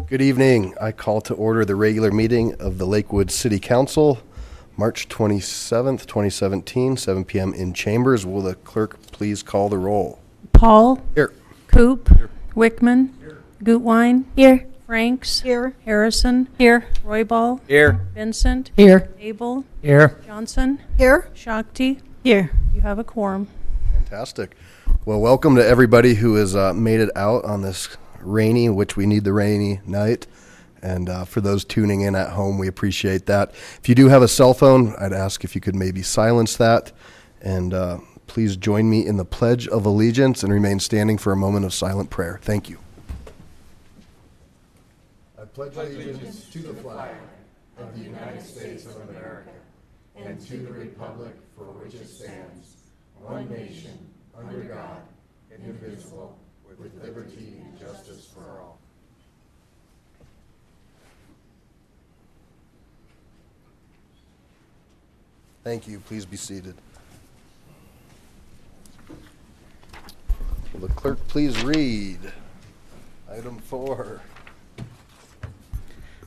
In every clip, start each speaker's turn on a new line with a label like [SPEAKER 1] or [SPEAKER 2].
[SPEAKER 1] Good evening. I call to order the regular meeting of the Lakewood City Council, March 27th, 2017, 7 p.m. in chambers. Will the clerk please call the roll?
[SPEAKER 2] Paul.
[SPEAKER 1] Here.
[SPEAKER 2] Coop. Here. Wickman. Here. Gutwein.
[SPEAKER 3] Here.
[SPEAKER 2] Franks.
[SPEAKER 3] Here.
[SPEAKER 2] Harrison.
[SPEAKER 3] Here.
[SPEAKER 2] Roybal.
[SPEAKER 4] Here.
[SPEAKER 2] Vincent.
[SPEAKER 3] Here.
[SPEAKER 2] Abel.
[SPEAKER 4] Here.
[SPEAKER 2] Johnson.
[SPEAKER 3] Here.
[SPEAKER 2] Shakti.
[SPEAKER 3] Here.
[SPEAKER 2] You have a quorum.
[SPEAKER 1] Fantastic. Well, welcome to everybody who has made it out on this rainy, which we need the rainy night. And for those tuning in at home, we appreciate that. If you do have a cell phone, I'd ask if you could maybe silence that. And please join me in the Pledge of Allegiance and remain standing for a moment of silent prayer. Thank you. I pledge allegiance to the flag of the United States of America and to the republic for which it stands, one nation, under God, indivisible, with liberty and justice for all. Thank you. Please be seated. Will the clerk please read item 4?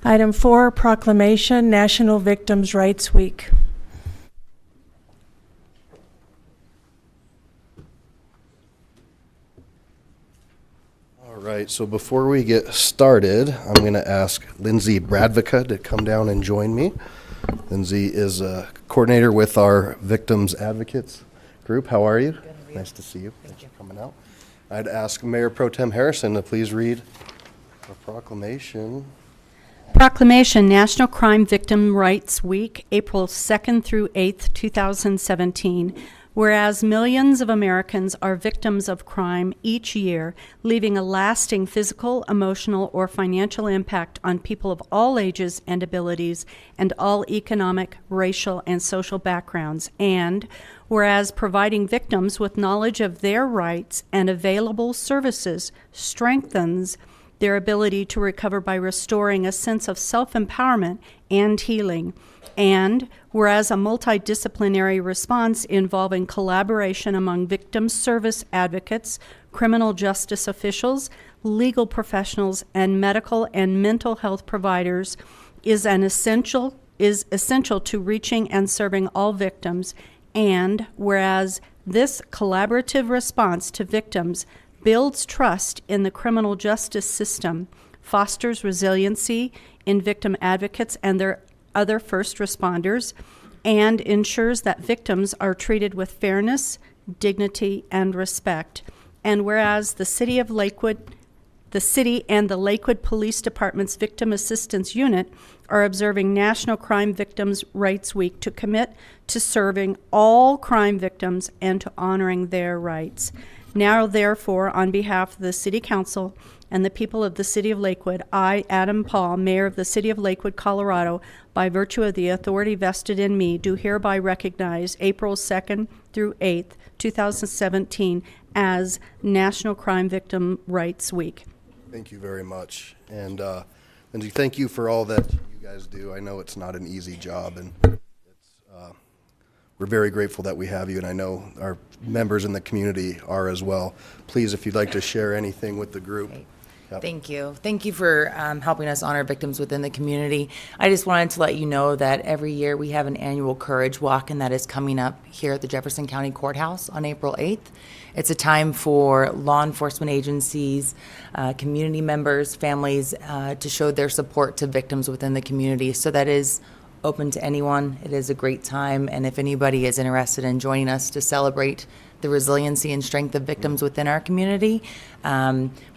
[SPEAKER 2] Item 4, Proclamation, National Victims' Rights Week.
[SPEAKER 1] All right, so before we get started, I'm going to ask Lindsay Bradvica to come down and join me. Lindsay is a coordinator with our Victims Advocates group. How are you? Good. Nice to see you. Thanks for coming out. I'd ask Mayor Pro Tem Harrison to please read a proclamation.
[SPEAKER 3] Proclamation, National Crime Victim Rights Week, April 2nd through 8th, 2017. Whereas millions of Americans are victims of crime each year, leaving a lasting physical, emotional, or financial impact on people of all ages and abilities and all economic, racial, and social backgrounds. And whereas providing victims with knowledge of their rights and available services strengthens their ability to recover by restoring a sense of self-empowerment and healing. And whereas a multidisciplinary response involving collaboration among victim service advocates, criminal justice officials, legal professionals, and medical and mental health providers is essential to reaching and serving all victims. And whereas this collaborative response to victims builds trust in the criminal justice system, fosters resiliency in victim advocates and their other first responders, and ensures that victims are treated with fairness, dignity, and respect. And whereas the City and the Lakewood Police Department's Victim Assistance Unit are observing National Crime Victims' Rights Week to commit to serving all crime victims and to honoring their rights. Now, therefore, on behalf of the City Council and the people of the City of Lakewood, I, Adam Paul, Mayor of the City of Lakewood, Colorado, by virtue of the authority vested in me, do hereby recognize April 2nd through 8th, 2017 as National Crime Victim Rights Week.
[SPEAKER 1] Thank you very much. And Lindsay, thank you for all that you guys do. I know it's not an easy job, and we're very grateful that we have you, and I know our members in the community are as well. Please, if you'd like to share anything with the group. Yep.
[SPEAKER 5] Thank you. Thank you for helping us honor victims within the community. I just wanted to let you know that every year we have an annual Courage Walk, and that is coming up here at the Jefferson County Courthouse on April 8th. It's a time for law enforcement agencies, community members, families to show their support to victims within the community. So that is open to anyone. It is a great time, and if anybody is interested in joining us to celebrate the resiliency and strength of victims within our community,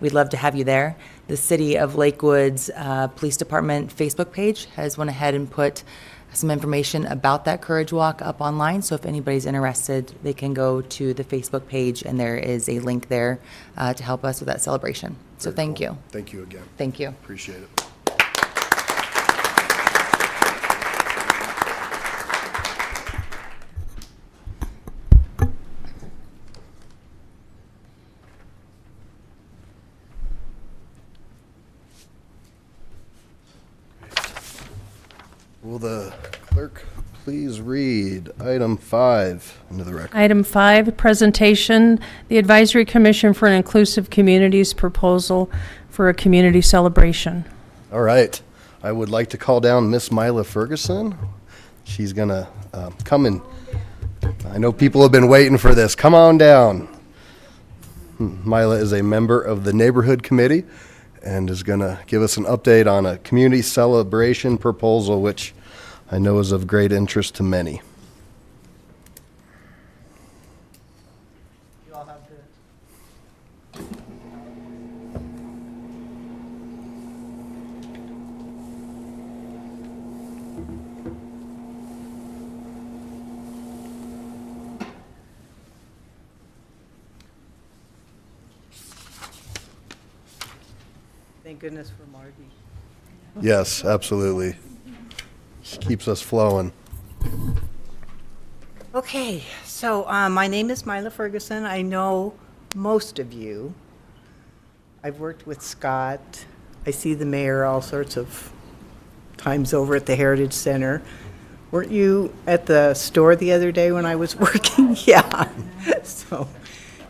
[SPEAKER 5] we'd love to have you there. The City of Lakewood's Police Department Facebook page has went ahead and put some information about that Courage Walk up online, so if anybody's interested, they can go to the Facebook page, and there is a link there to help us with that celebration. So thank you.
[SPEAKER 1] Thank you again.
[SPEAKER 5] Thank you.
[SPEAKER 1] Appreciate it. Will the clerk please read item 5 into the record?
[SPEAKER 2] Item 5, presentation, the Advisory Commission for an Inclusive Communities proposal for a community celebration.
[SPEAKER 1] All right. I would like to call down Miss Mila Ferguson. She's going to come and, I know people have been waiting for this. Come on down. Mila is a member of the Neighborhood Committee and is going to give us an update on a community celebration proposal, which I know is of great interest to many.
[SPEAKER 4] You all have the. Thank goodness for Margie.
[SPEAKER 1] Yes, absolutely. She keeps us flowing.
[SPEAKER 4] Okay, so my name is Mila Ferguson. I know most of you. I've worked with Scott. I see the mayor all sorts of times over at the Heritage Center. Weren't you at the store the other day when I was working? Yeah. So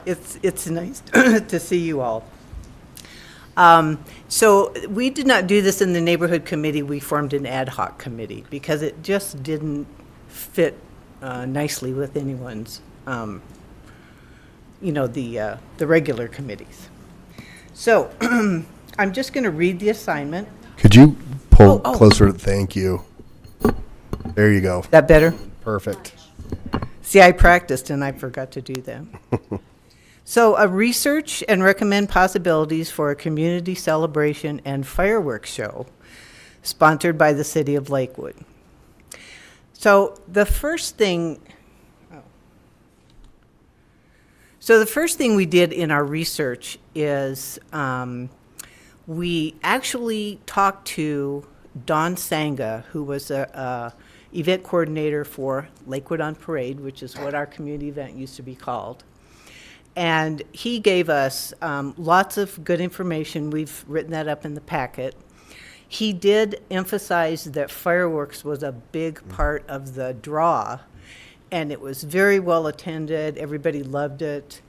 [SPEAKER 4] it's nice to see you all. So we did not do this in the neighborhood committee. We formed an ad hoc committee because it just didn't fit nicely with anyone's, the regular committees. So I'm just going to read the assignment.
[SPEAKER 1] Could you pull
[SPEAKER 4] Oh.
[SPEAKER 1] closer? Thank you. There you go.
[SPEAKER 4] That better?
[SPEAKER 1] Perfect.
[SPEAKER 4] See, I practiced and I forgot to do that. So, research and recommend possibilities for a community celebration and fireworks show sponsored by the city of Lakewood. So, the first thing we did in our research is we actually talked to Don Sanga, who was a event coordinator for Lakewood on Parade, which is what our community event used to be called. And he gave us lots of good information. We've written that up in the packet. He did emphasize that fireworks was a big part of the draw, and it was very well attended. Everybody loved it.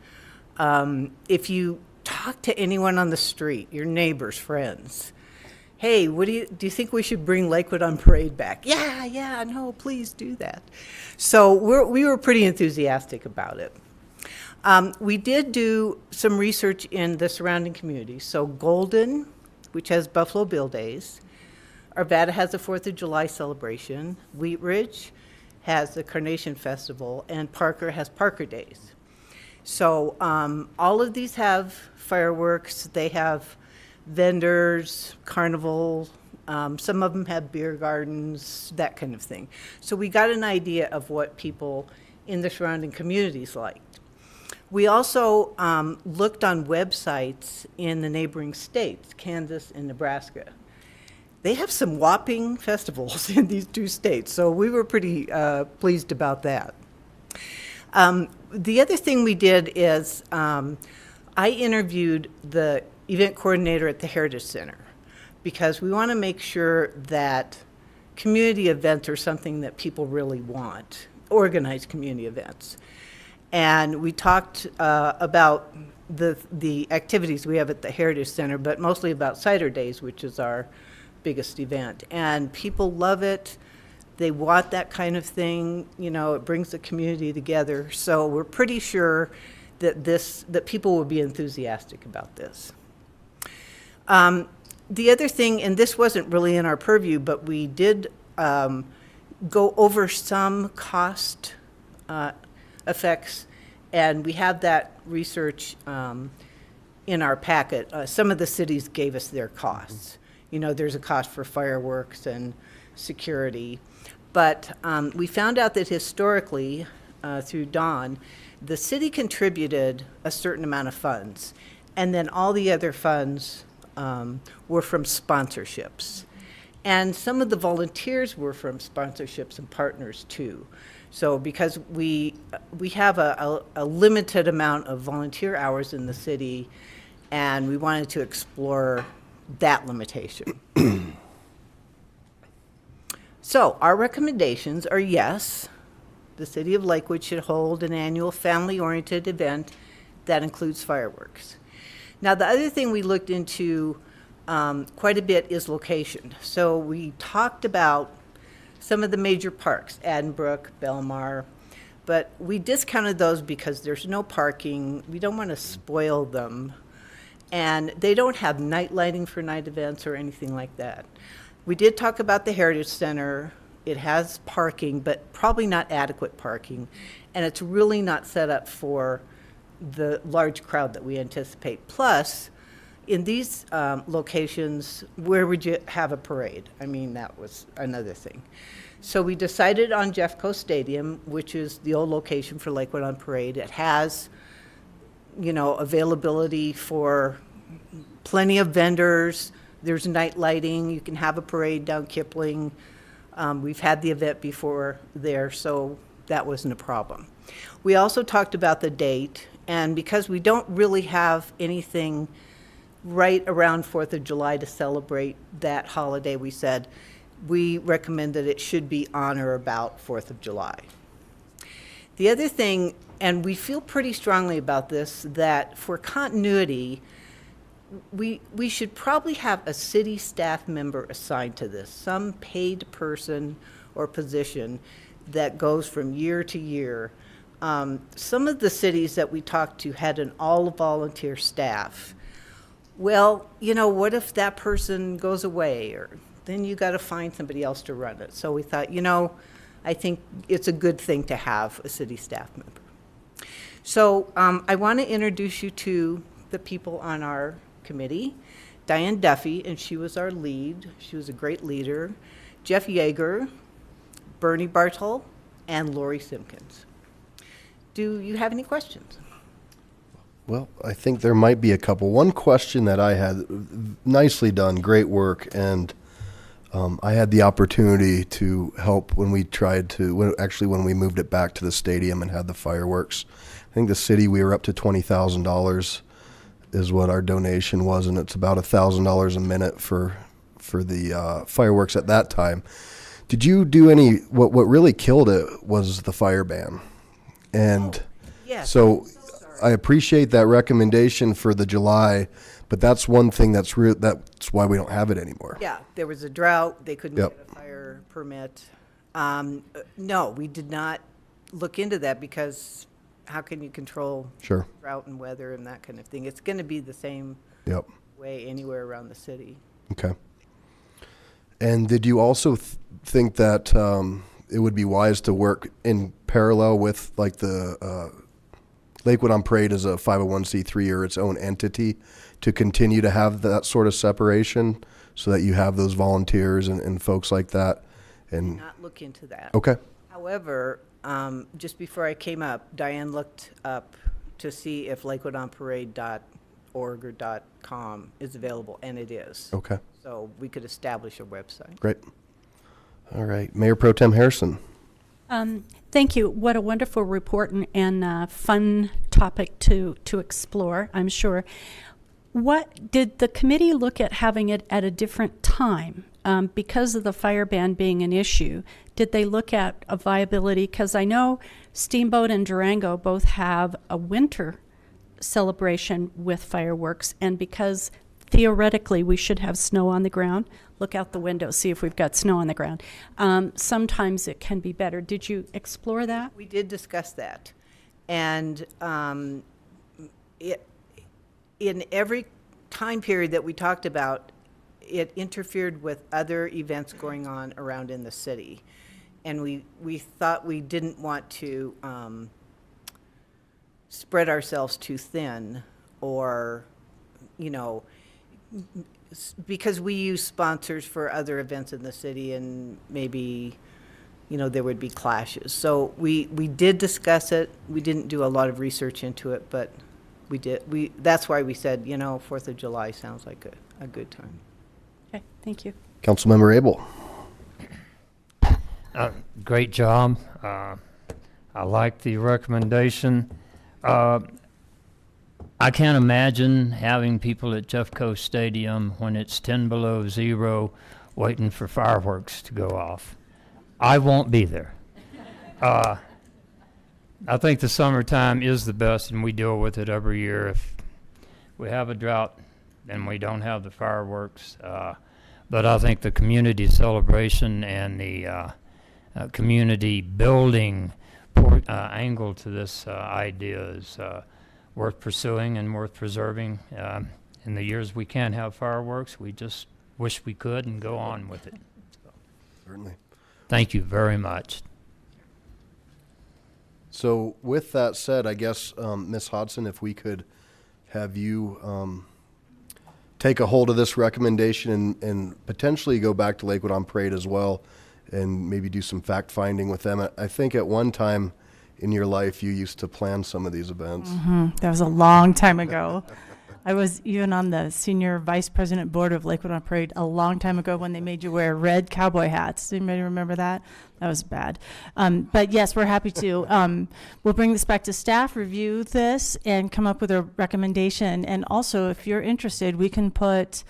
[SPEAKER 4] If you talk to anyone on the street, your neighbors, friends, hey, what do you think we should bring Lakewood on Parade back? Yeah, no, please do that. So we were pretty enthusiastic about it. We did do some research in the surrounding communities. So Golden, which has Buffalo Bill Days. Arvada has the 4th of July celebration. Wheat Ridge has the Carnation Festival. And Parker has Parker Days. So all of these have fireworks. They have vendors, carnival. Some of them have beer gardens, that kind of thing. So we got an idea of what people in the surrounding communities liked. We also looked on websites in the neighboring states, Kansas and Nebraska. They have some whopping festivals in these two states, so we were pretty pleased about that. The other thing we did is I interviewed the event coordinator at the Heritage Center because we want to make sure that community events are something that people really want, organized community events. And we talked about the activities we have at the Heritage Center, but mostly about Cider Days, which is our biggest event. And people love it. They want that kind of thing. It brings the community together. So we're pretty sure that people will be enthusiastic about this. The other thing, and this wasn't really in our purview, but we did go over some cost effects, and we have that research in our packet. Some of the cities gave us their costs. There's a cost for fireworks and security, but we found out that historically, through Dawn, the city contributed a certain amount of funds, and then all the other funds were from sponsorships. And some of the volunteers were from sponsorships and partners too. So because we have a limited amount of volunteer hours in the city, and we wanted to explore that limitation. So our recommendations are yes, the city of Lakewood should hold an annual family-oriented event that includes fireworks. Now the other thing we looked into quite a bit is location. So we talked about some of the major parks, Addenbrook, Belmar, but we discounted those because there's no parking. We don't want to spoil them. And they don't have night lighting for night events or anything like that. We did talk about the Heritage Center. It has parking, but probably not adequate parking. And it's really not set up for the large crowd that we anticipate. Plus, in these locations, where would you have a parade? I mean, that was another thing. So we decided on Jeffco Stadium, which is the old location for Lakewood on Parade. It has, availability for plenty of vendors. There's night lighting. You can have a parade down Kipling. We've had the event before there, so that wasn't a problem. We also talked about the date, and because we don't really have anything right around 4th of July to celebrate that holiday, we said we recommend that it should be on or about 4th of July. The other thing, and we feel pretty strongly about this, that for continuity, we should probably have a city staff member assigned to this, some paid person or position that goes from year to year. Some of the cities that we talked to had an all-volunteer staff. Well, what if that person goes away, or then you got to find somebody else to run it. So we thought, I think it's a good thing to have a city staff member. So I want to introduce you to the people on our committee. Diane Duffy, and she was our lead. She was a great leader. Jeff Yeager, Bernie Bartle, and Lori Simpkins. Do you have any questions?
[SPEAKER 1] Well, I think there might be a couple. One question that I had, nicely done, great work, and I had the opportunity to help when we when we moved it back to the stadium and had the fireworks. I think the city, we were up to $20,000 is what our donation was, and it's about $1,000 a minute for the fireworks at that time. Did you do any, what really killed it was the fire ban. And
[SPEAKER 4] Yes.
[SPEAKER 1] so I appreciate that recommendation for the July, but that's one thing that's why we don't have it anymore.
[SPEAKER 4] Yeah, there was a drought. They couldn't
[SPEAKER 1] Yep.
[SPEAKER 4] get a fire permit. No, we did not look into that because how can you control
[SPEAKER 1] Sure.
[SPEAKER 4] drought and weather and that kind of thing? It's going to be the same
[SPEAKER 1] Yep.
[SPEAKER 4] way anywhere around the city.
[SPEAKER 1] Okay. And did you also think that it would be wise to work in parallel with like the Lakewood on Parade as a 501c3 or its own entity to continue to have that sort of separation so that you have those volunteers and folks like that? And
[SPEAKER 4] Not look into that.
[SPEAKER 1] okay.
[SPEAKER 4] However, just before I came up, Diane looked up to see if lakewoodonparade.org or .com is available, and it is.
[SPEAKER 1] Okay.
[SPEAKER 4] So we could establish a website.
[SPEAKER 1] Great. All right. Mayor Pro Tem Harrison.
[SPEAKER 3] Thank you. What a wonderful report and fun topic to explore, I'm sure. What did the committee look at having it at a different time? Because of the fire ban being an issue, did they look at a viability? Because I know Steamboat and Durango both have a winter celebration with fireworks, and because theoretically we should have snow on the ground, look out the window, see if we've got snow on the ground. Sometimes it can be better. Did you explore that?
[SPEAKER 4] We did discuss that. And in every time period that we talked about, it interfered with other events going on around in the city. And we thought we didn't want to spread ourselves too thin, or, because we use sponsors for other events in the city, and maybe, there would be clashes. So we did discuss it. We didn't do a lot of research into it, but we did. That's why we said, 4th of July sounds like a good time.
[SPEAKER 3] Okay, thank you.
[SPEAKER 1] Councilmember Abel.
[SPEAKER 6] Great job. I like the recommendation. I can't imagine having people at Jeffco Stadium when it's 10 below zero waiting for fireworks to go off. I won't be there. I think the summertime is the best, and we deal with it every year. If we have a drought, then we don't have the fireworks. But I think the community celebration and the community building angle to this idea is worth pursuing and worth preserving. In the years we can't have fireworks, we just wish we could and go on with it.
[SPEAKER 1] Certainly.
[SPEAKER 6] Thank you very much.
[SPEAKER 1] So with that said, I guess, Ms. Hodson, if we could have you take a hold of this recommendation and potentially go back to Lakewood on Parade as well and maybe do some fact finding with them. I think at one time in your life you used to plan some of these events.
[SPEAKER 2] That was a long time ago. I was even on the senior vice president board of Lakewood on Parade a long time ago when they made you wear red cowboy hats. Anybody remember that? That was bad. But yes, we're happy to. We'll bring this back to staff, review this, and come up with a recommendation. And also, if you're interested, we can put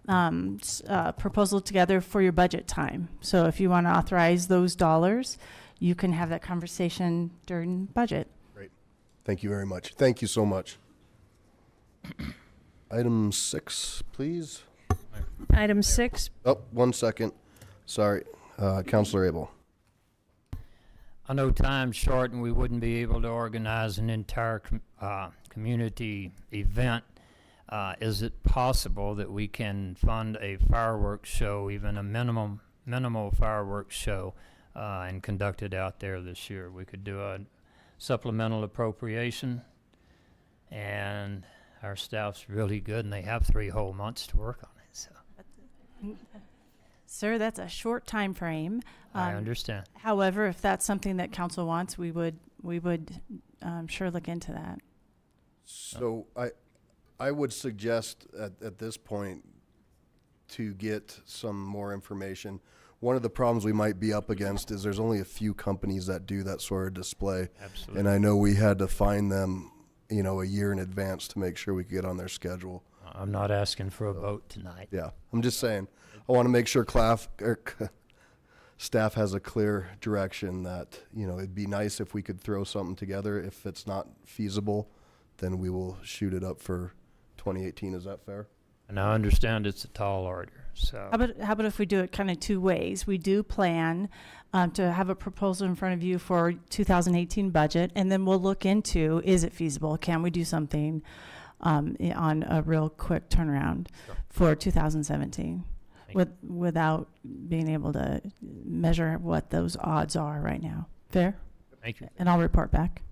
[SPEAKER 2] a proposal together for your budget time. So if you want to authorize those dollars, you can have that conversation during budget.
[SPEAKER 1] Great. Thank you very much. Thank you so much. Item 6, please.
[SPEAKER 2] Item 6,
[SPEAKER 1] Oh, 1 second. Sorry. Counselor Abel.
[SPEAKER 6] I know time's short and we wouldn't be able to organize an entire community event. Is it possible that we can fund a fireworks show, even a minimal fireworks show, and conduct it out there this year? We could do a supplemental appropriation, and our staff's really good, and they have 3 whole months to work on it. So
[SPEAKER 2] sir, that's a short time frame.
[SPEAKER 6] I understand.
[SPEAKER 2] However, if that's something that council wants, we would sure look into that.
[SPEAKER 1] So I would suggest at this point to get some more information. One of the problems we might be up against is there's only a few companies that do that sort of display.
[SPEAKER 6] Absolutely.
[SPEAKER 1] And I know we had to find them, a year in advance to make sure we could get on their schedule.
[SPEAKER 6] I'm not asking for a vote tonight.
[SPEAKER 1] Yeah, I'm just saying, I want to make sure staff has a clear direction that, it'd be nice if we could throw something together. If it's not feasible, then we will shoot it up for 2018. Is that fair?
[SPEAKER 6] And I understand it's a tall order, so.
[SPEAKER 2] How about if we do it kind of 2 ways? We do plan to have a proposal in front of you for 2018 budget, and then we'll look into, is it feasible? Can we do something on a real quick turnaround for 2017 without being able to measure what those odds are right now? Fair?
[SPEAKER 6] Thank you.
[SPEAKER 2] And I'll report back.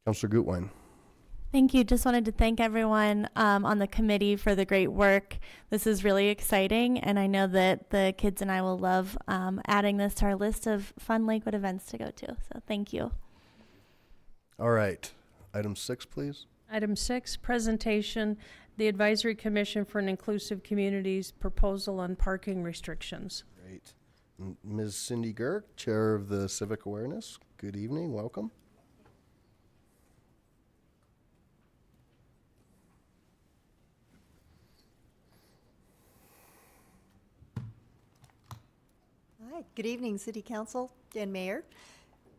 [SPEAKER 1] Councilor Gutwein.
[SPEAKER 7] Thank you. Just wanted to thank everyone on the committee for the great work. This is really exciting, and I know that the kids and I will love adding this to our list of fun Lakewood events to go to. So thank you.
[SPEAKER 1] All right. Item 6, please.
[SPEAKER 8] Item 6, presentation, the Advisory Commission for an Inclusive Communities proposal on parking restrictions.
[SPEAKER 1] Great. Ms. Cindy Girk, Chair of the Civic Awareness. Good evening. Welcome.
[SPEAKER 9] Hi, good evening, City Council and Mayor.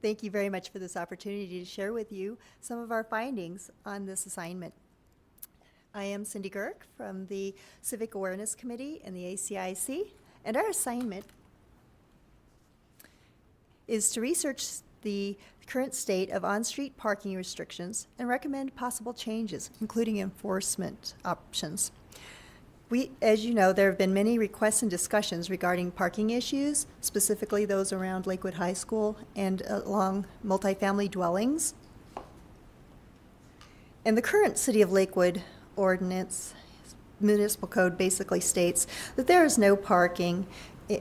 [SPEAKER 9] Thank you very much for this opportunity to share with you some of our findings on this assignment. I am Cindy Girk from the Civic Awareness Committee and the ACIC, and our assignment is to research the current state of on-street parking restrictions and recommend possible changes, including enforcement options. As you know, there have been many requests and discussions regarding parking issues, specifically those around Lakewood High School and along multifamily dwellings. And the current City of Lakewood ordinance, municipal code basically states that there is no parking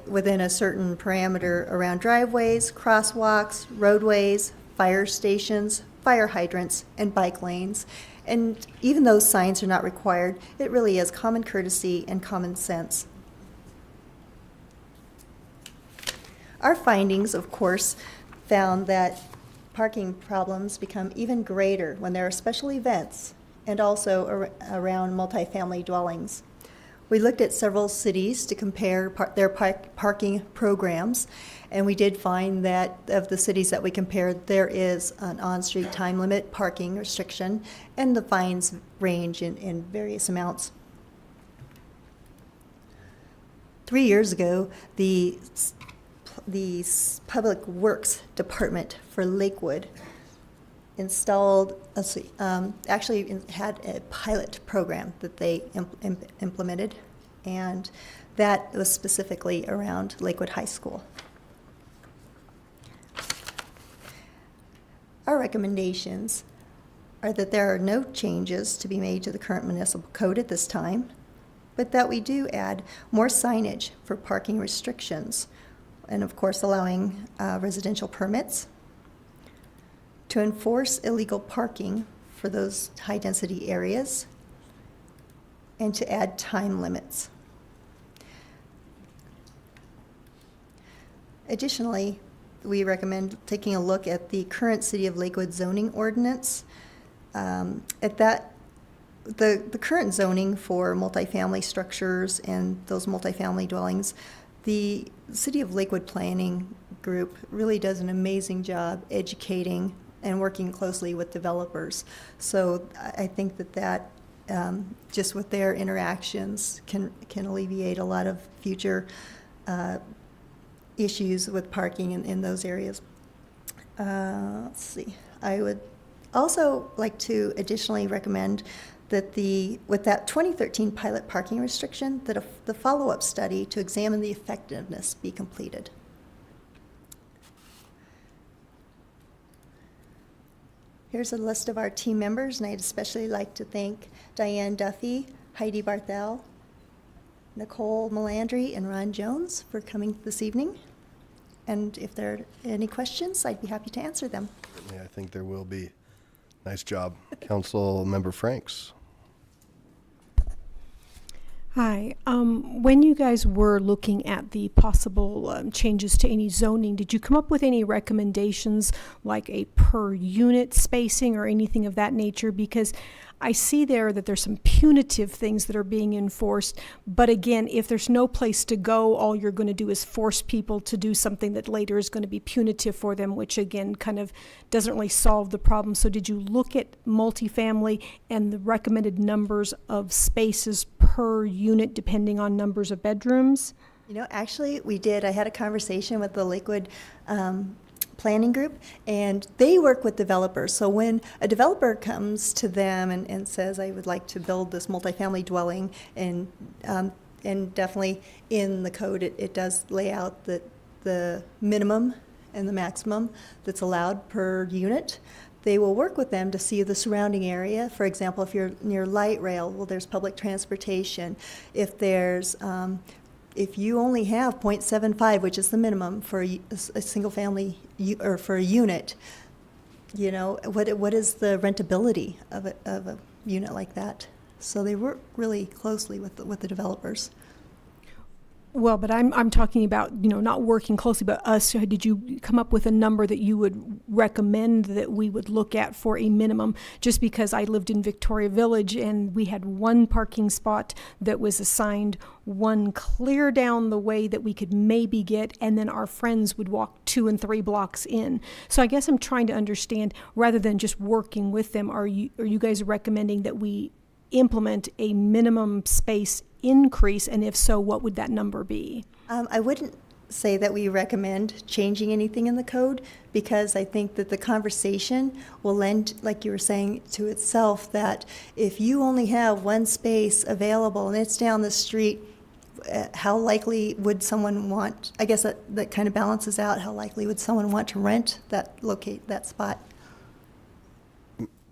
[SPEAKER 9] within a certain parameter around driveways, crosswalks, roadways, fire stations, fire hydrants, and bike lanes. And even though signs are not required, it really is common courtesy and common sense. Our findings, of course, found that parking problems become even greater when there are special events and also around multifamily dwellings. We looked at several cities to compare their parking programs, and we did find that of the cities that we compared, there is an on-street time limit parking restriction, and the fines range in various amounts. 3 years ago, the Public Works Department for Lakewood installed, actually had a pilot program that they implemented, and that was specifically around Lakewood High School. Our recommendations are that there are no changes to be made to the current municipal code at this time, but that we do add more signage for parking restrictions, and of course allowing residential permits, to enforce illegal parking for those high-density areas, and to add time limits. Additionally, we recommend taking a look at the current City of Lakewood zoning ordinance. At that, the current zoning for multifamily structures and those multifamily dwellings, the City of Lakewood Planning Group really does an amazing job educating and working closely with developers. So I think that just with their interactions can alleviate a lot of future issues with parking in those areas. Let's see. I would also like to additionally recommend that with that 2013 pilot parking restriction, that the follow-up study to examine the effectiveness be completed. Here's a list of our team members, and I'd especially like to thank Diane Duffy, Heidi Barthel, Nicole Melandry, and Ron Jones for coming this evening. And if there are any questions, I'd be happy to answer them.
[SPEAKER 1] Yeah, I think there will be. Nice job. Council Member Franks.
[SPEAKER 10] Hi. When you guys were looking at the possible changes to any zoning, did you come up with any recommendations like a per unit spacing or anything of that nature? Because I see there that there's some punitive things that are being enforced. But again, if there's no place to go, all you're going to do is force people to do something that later is going to be punitive for them, which again kind of doesn't really solve the problem. So did you look at multifamily and the recommended numbers of spaces per unit depending on numbers of bedrooms?
[SPEAKER 9] You know, actually, we did. I had a conversation with the Lakewood Planning Group, and they work with developers. So when a developer comes to them and says, I would like to build this multifamily dwelling, and definitely in the code it does lay out the minimum and the maximum that's allowed per unit. They will work with them to see the surrounding area. For example, if you're near light rail, well, there's public transportation. If there's if you only have 0.75, which is the minimum for a single family or for a unit, you know, what is the rentability of a unit like that? So they work really closely with the developers.
[SPEAKER 10] Well, but I'm talking about, you know, not working closely, but us. Did you come up with a number that you would recommend that we would look at for a minimum? Just because I lived in Victoria Village and we had one parking spot that was assigned, one clear down the way that we could maybe get, and then our friends would walk 2 and 3 blocks in. So I guess I'm trying to understand, rather than just working with them, are you guys recommending that we implement a minimum space increase, and if so, what would that number be?
[SPEAKER 9] I wouldn't say that we recommend changing anything in the code, because I think that the conversation will lend, like you were saying, to itself, that if you only have one space available and it's down the street, how likely would someone want, I guess that kind of balances out, how likely would someone want to rent that spot?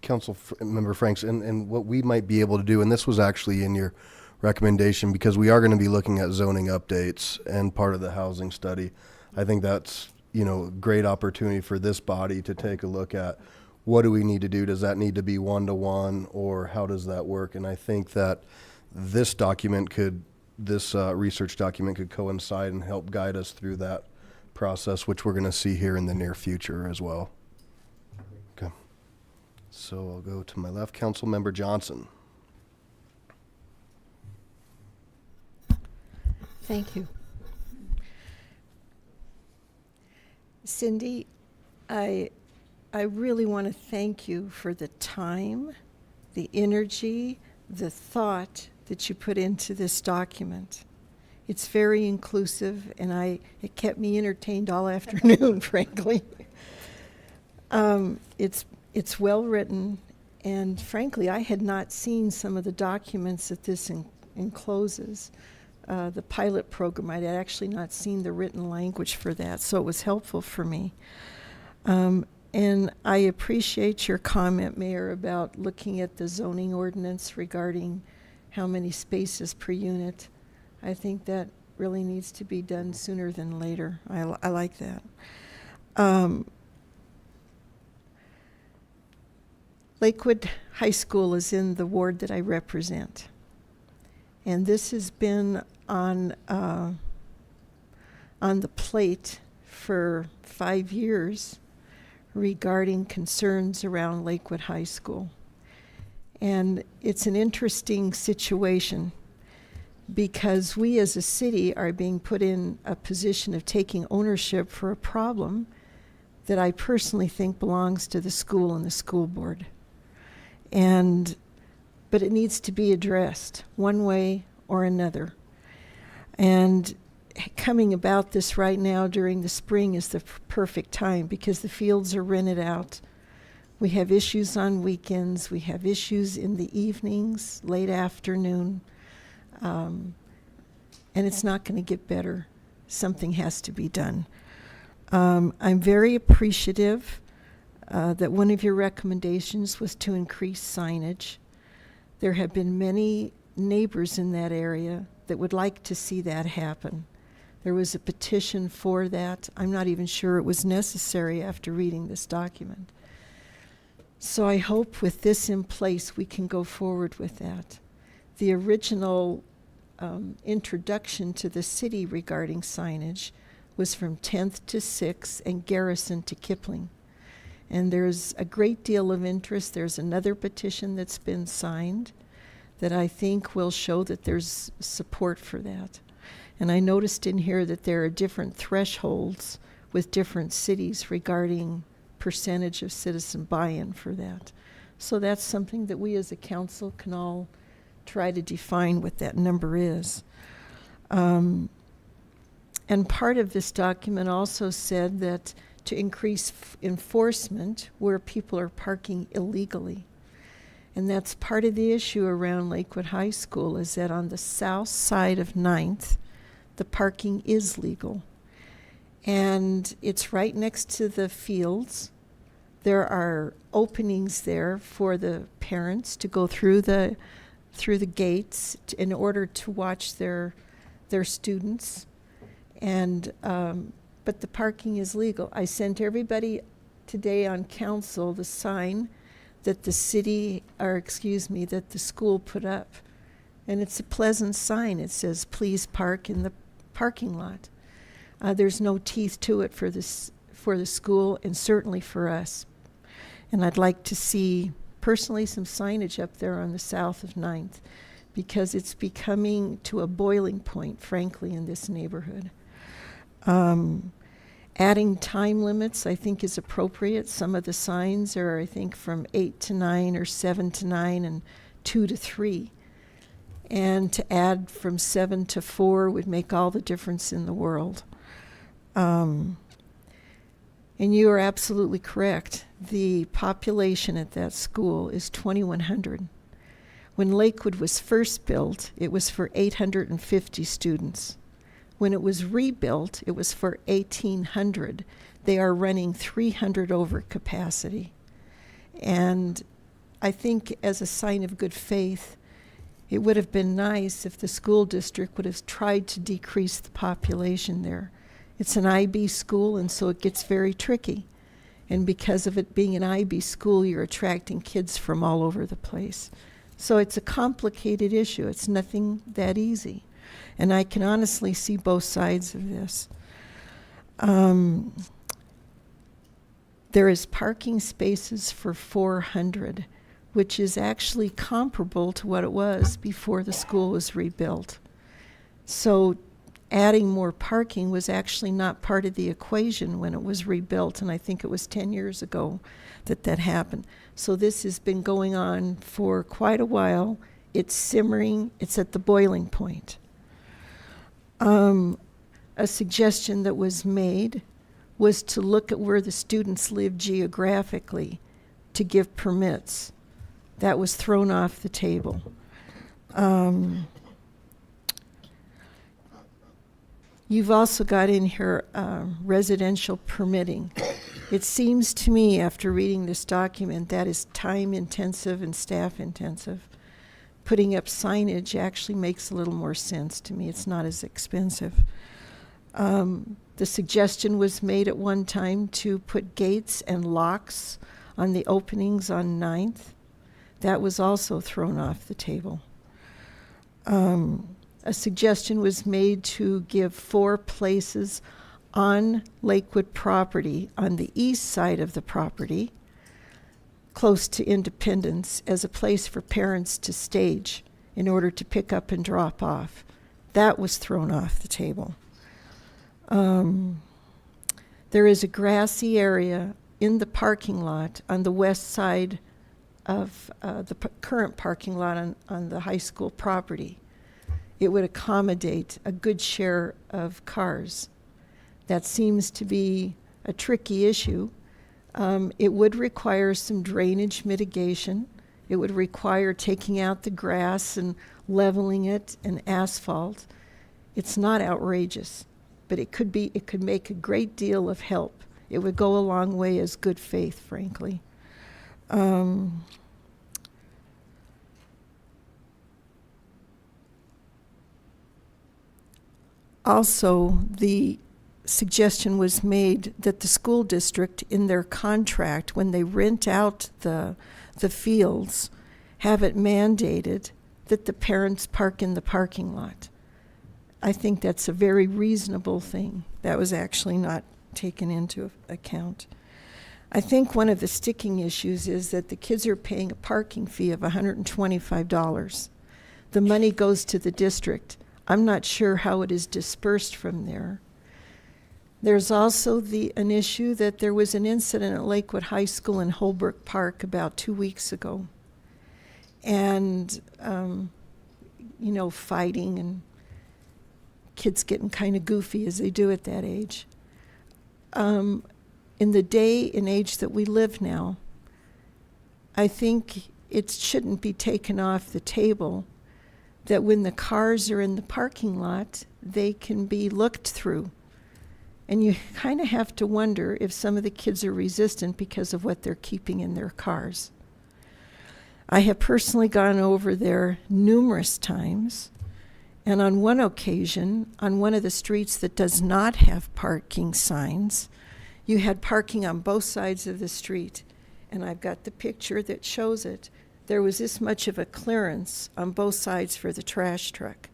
[SPEAKER 1] Council Member Franks, and what we might be able to do, and this was actually in your recommendation, because we are going to be looking at zoning updates and part of the housing study. I think that's, you know, a great opportunity for this body to take a look at what do we need to do? Does that need to be 1-to-1, or how does that work? And I think that this research document could coincide and help guide us through that process, which we're going to see here in the near future as well. Okay. So I'll go to my left, Council Member Johnson.
[SPEAKER 11] Thank you. Cindy, I really want to thank you for the time, the energy, the thought that you put into this document. It's very inclusive, and it kept me entertained all afternoon, frankly. It's well written, and frankly, I had not seen some of the documents that this encloses. The pilot program, I had actually not seen the written language for that, so it was helpful for me. And I appreciate your comment, Mayor, about looking at the zoning ordinance regarding how many spaces per unit. I think that really needs to be done sooner than later. I like that. Lakewood High School is in the ward that I represent. And this has been on the plate for 5 years regarding concerns around Lakewood High School. And it's an interesting situation because we as a city are being put in a position of taking ownership for a problem that I personally think belongs to the school and the school board. But it needs to be addressed one way or another. And coming about this right now during the spring is the perfect time because the fields are rented out. We have issues on weekends. We have issues in the evenings, late afternoon. And it's not going to get better. Something has to be done. I'm very appreciative that one of your recommendations was to increase signage. There have been many neighbors in that area that would like to see that happen. There was a petition for that. I'm not even sure it was necessary after reading this document. So I hope with this in place we can go forward with that. The original introduction to the city regarding signage was from 10th to 6th and Garrison to Kipling. And there's a great deal of interest. There's another petition that's been signed that I think will show that there's support for that. And I noticed in here that there are different thresholds with different cities regarding percentage of citizen buy-in for that. So that's something that we as a council can all try to define what that number is. And part of this document also said that to increase enforcement where people are parking illegally. And that's part of the issue around Lakewood High School is that on the south side of 9th, the parking is legal. And it's right next to the fields. There are openings there for the parents to go through the gates in order to watch their students. And but the parking is legal. I sent everybody today on council the sign that the school put up. And it's a pleasant sign. It says, please park in the parking lot. There's no teeth to it for the school and certainly for us. And I'd like to see personally some signage up there on the south of 9th because it's becoming to a boiling point, frankly, in this neighborhood. Adding time limits, I think, is appropriate. Some of the signs are, I think, from 8 to 9 or 7 to 9 and 2 to 3. And to add from 7 to 4 would make all the difference in the world. And you are absolutely correct. The population at that school is 2,100. When Lakewood was first built, it was for 850 students. When it was rebuilt, it was for 1,800. They are running 300 over capacity. And I think as a sign of good faith, it would have been nice if the school district would have tried to decrease the population there. It's an IB school, and so it gets very tricky. And because of it being an IB school, you're attracting kids from all over the place. So it's a complicated issue. It's nothing that easy. And I can honestly see both sides of this. There is parking spaces for 400, which is actually comparable to what it was before the school was rebuilt. So adding more parking was actually not part of the equation when it was rebuilt, and I think it was 10 years ago that happened. So this has been going on for quite a while. It's simmering. It's at the boiling point. A suggestion that was made was to look at where the students live geographically to give permits. That was thrown off the table. You've also got in here residential permitting. It seems to me, after reading this document, that is time intensive and staff intensive. Putting up signage actually makes a little more sense to me. It's not as expensive. The suggestion was made at one time to put gates and locks on the openings on 9th. That was also thrown off the table. A suggestion was made to give 4 places on Lakewood property, on the east side of the property, close to Independence, as a place for parents to stage in order to pick up and drop off. That was thrown off the table. There is a grassy area in the parking lot on the west side of the current parking lot on the high school property. It would accommodate a good share of cars. That seems to be a tricky issue. It would require some drainage mitigation. It would require taking out the grass and leveling it and asphalt. It's not outrageous, but it could make a great deal of help. It would go a long way as good faith, frankly. Also, the suggestion was made that the school district, in their contract, when they rent out the fields, have it mandated that the parents park in the parking lot. I think that's a very reasonable thing. That was actually not taken into account. I think one of the sticking issues is that the kids are paying a parking fee of $125. The money goes to the district. I'm not sure how it is dispersed from there. There's also an issue that there was an incident at Lakewood High School in Holbrook Park about 2 weeks ago. And, fighting and kids getting kind of goofy as they do at that age. In the day and age that we live now, I think it shouldn't be taken off the table that when the cars are in the parking lot, they can be looked through. And you kind of have to wonder if some of the kids are resistant because of what they're keeping in their cars. I have personally gone over there numerous times, and on one occasion, on one of the streets that does not have parking signs, you had parking on both sides of the street, and I've got the picture that shows it. There was this much of a clearance on both sides for the trash truck.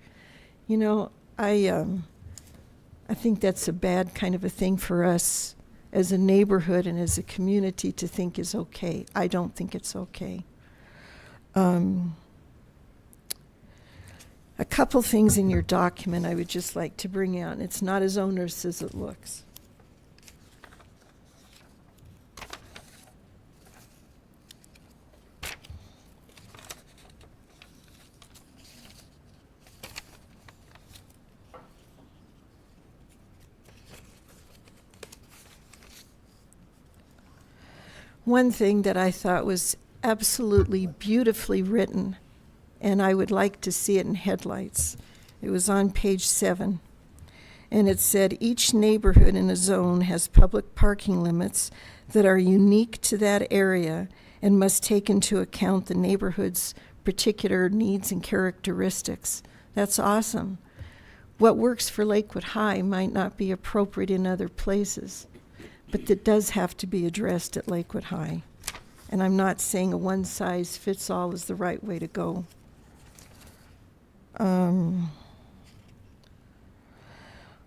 [SPEAKER 11] I think that's a bad kind of a thing for us as a neighborhood and as a community to think is okay. I don't think it's okay. A couple things in your document I would just like to bring out, and it's not as onerous as it looks. One thing that I thought was absolutely beautifully written, and I would like to see it in headlights. It was on page 7, and it said, each neighborhood in a zone has public parking limits that are unique to that area and must take into account the neighborhood's particular needs and characteristics. That's awesome. What works for Lakewood High might not be appropriate in other places, but that does have to be addressed at Lakewood High. And I'm not saying a one-size-fits-all is the right way to go.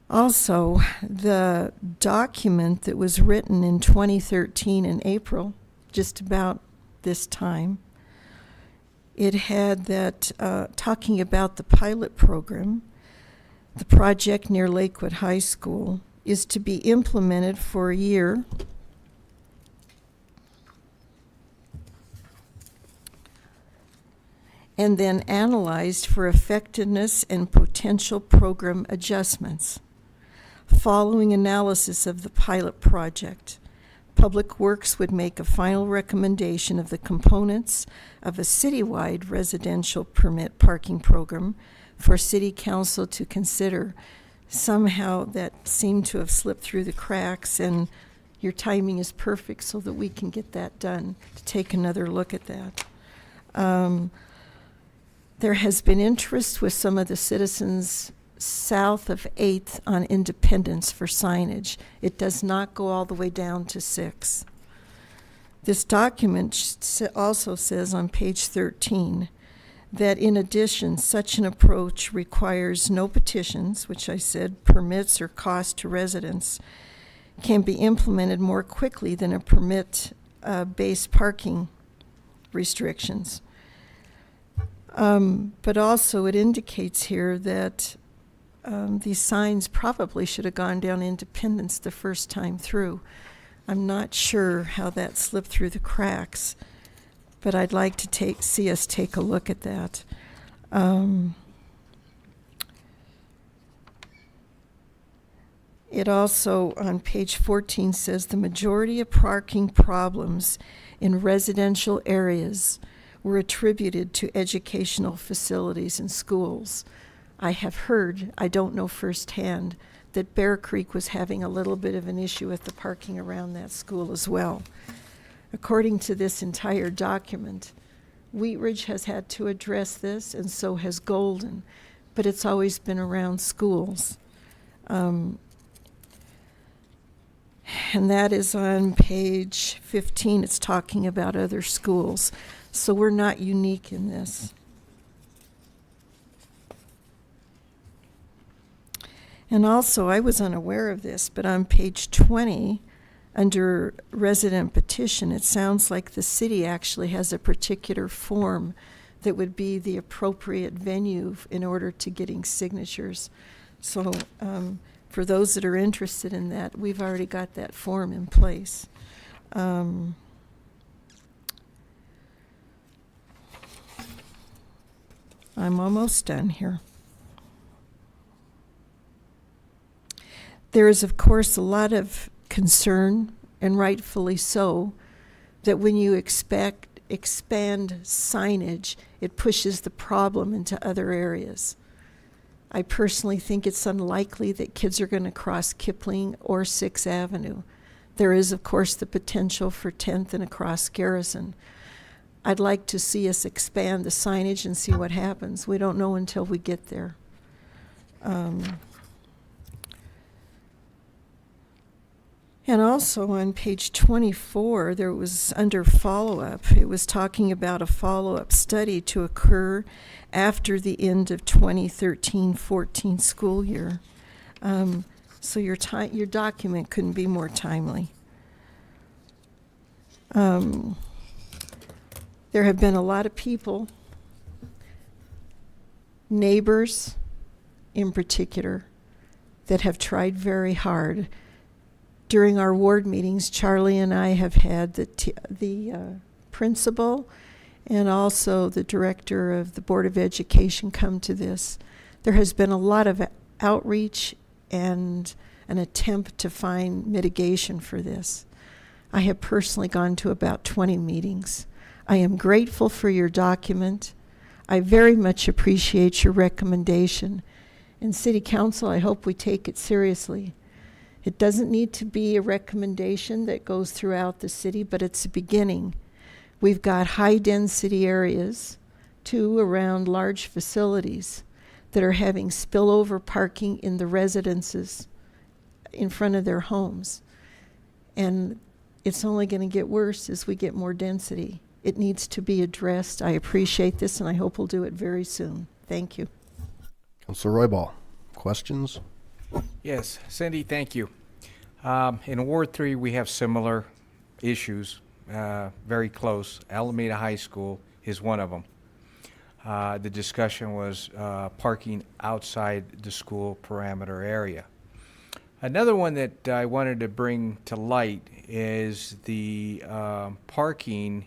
[SPEAKER 11] Also, the document that was written in 2013 in April, just about this time, it had that talking about the pilot program. The project near Lakewood High School is to be implemented for a year. and then analyzed for effectiveness and potential program adjustments. Following analysis of the pilot project, Public Works would make a final recommendation of the components of a citywide residential permit parking program for City Council to consider. Somehow that seemed to have slipped through the cracks, and your timing is perfect so that we can get that done, to take another look at that. There has been interest with some of the citizens south of 8th on Independence for signage. It does not go all the way down to 6. This document also says on page 13 that in addition, such an approach requires no petitions, which I said permits or cost to residents, can be implemented more quickly than a permit-based parking restrictions. But also it indicates here that these signs probably should have gone down Independence the first time through. I'm not sure how that slipped through the cracks, but I'd like to see us take a look at that. It also, on page 14, says the majority of parking problems in residential areas were attributed to educational facilities and schools. I have heard, I don't know firsthand, that Bear Creek was having a little bit of an issue with the parking around that school as well. According to this entire document, Wheat Ridge has had to address this, and so has Golden, but it's always been around schools. And that is on page 15. It's talking about other schools. So we're not unique in this. And also, I was unaware of this, but on page 20, under resident petition, it sounds like the city actually has a particular form that would be the appropriate venue in order to getting signatures. So for those that are interested in that, we've already got that form in place. I'm almost done here. There is, of course, a lot of concern, and rightfully so, that when you expand signage, it pushes the problem into other areas. I personally think it's unlikely that kids are going to cross Kipling or 6th Avenue. There is, of course, the potential for 10th and across Garrison. I'd like to see us expand the signage and see what happens. We don't know until we get there. And also on page 24, there was under follow-up, it was talking about a follow-up study to occur after the end of 2013-14 school year. So your document couldn't be more timely. There have been a lot of people, neighbors in particular, that have tried very hard. During our ward meetings, Charlie and I have had the principal and also the director of the Board of Education come to this. There has been a lot of outreach and an attempt to find mitigation for this. I have personally gone to about 20 meetings. I am grateful for your document. I very much appreciate your recommendation. And City Council, I hope we take it seriously. It doesn't need to be a recommendation that goes throughout the city, but it's a beginning. We've got high-density areas, too, around large facilities that are having spillover parking in the residences in front of their homes. And it's only going to get worse as we get more density. It needs to be addressed. I appreciate this, and I hope we'll do it very soon. Thank you.
[SPEAKER 1] Councilor Roybal, questions?
[SPEAKER 12] Yes, Cindy, thank you. In Ward 3, we have similar issues, very close. Alameda High School is one of them. The discussion was parking outside the school parameter area. Another one that I wanted to bring to light is the parking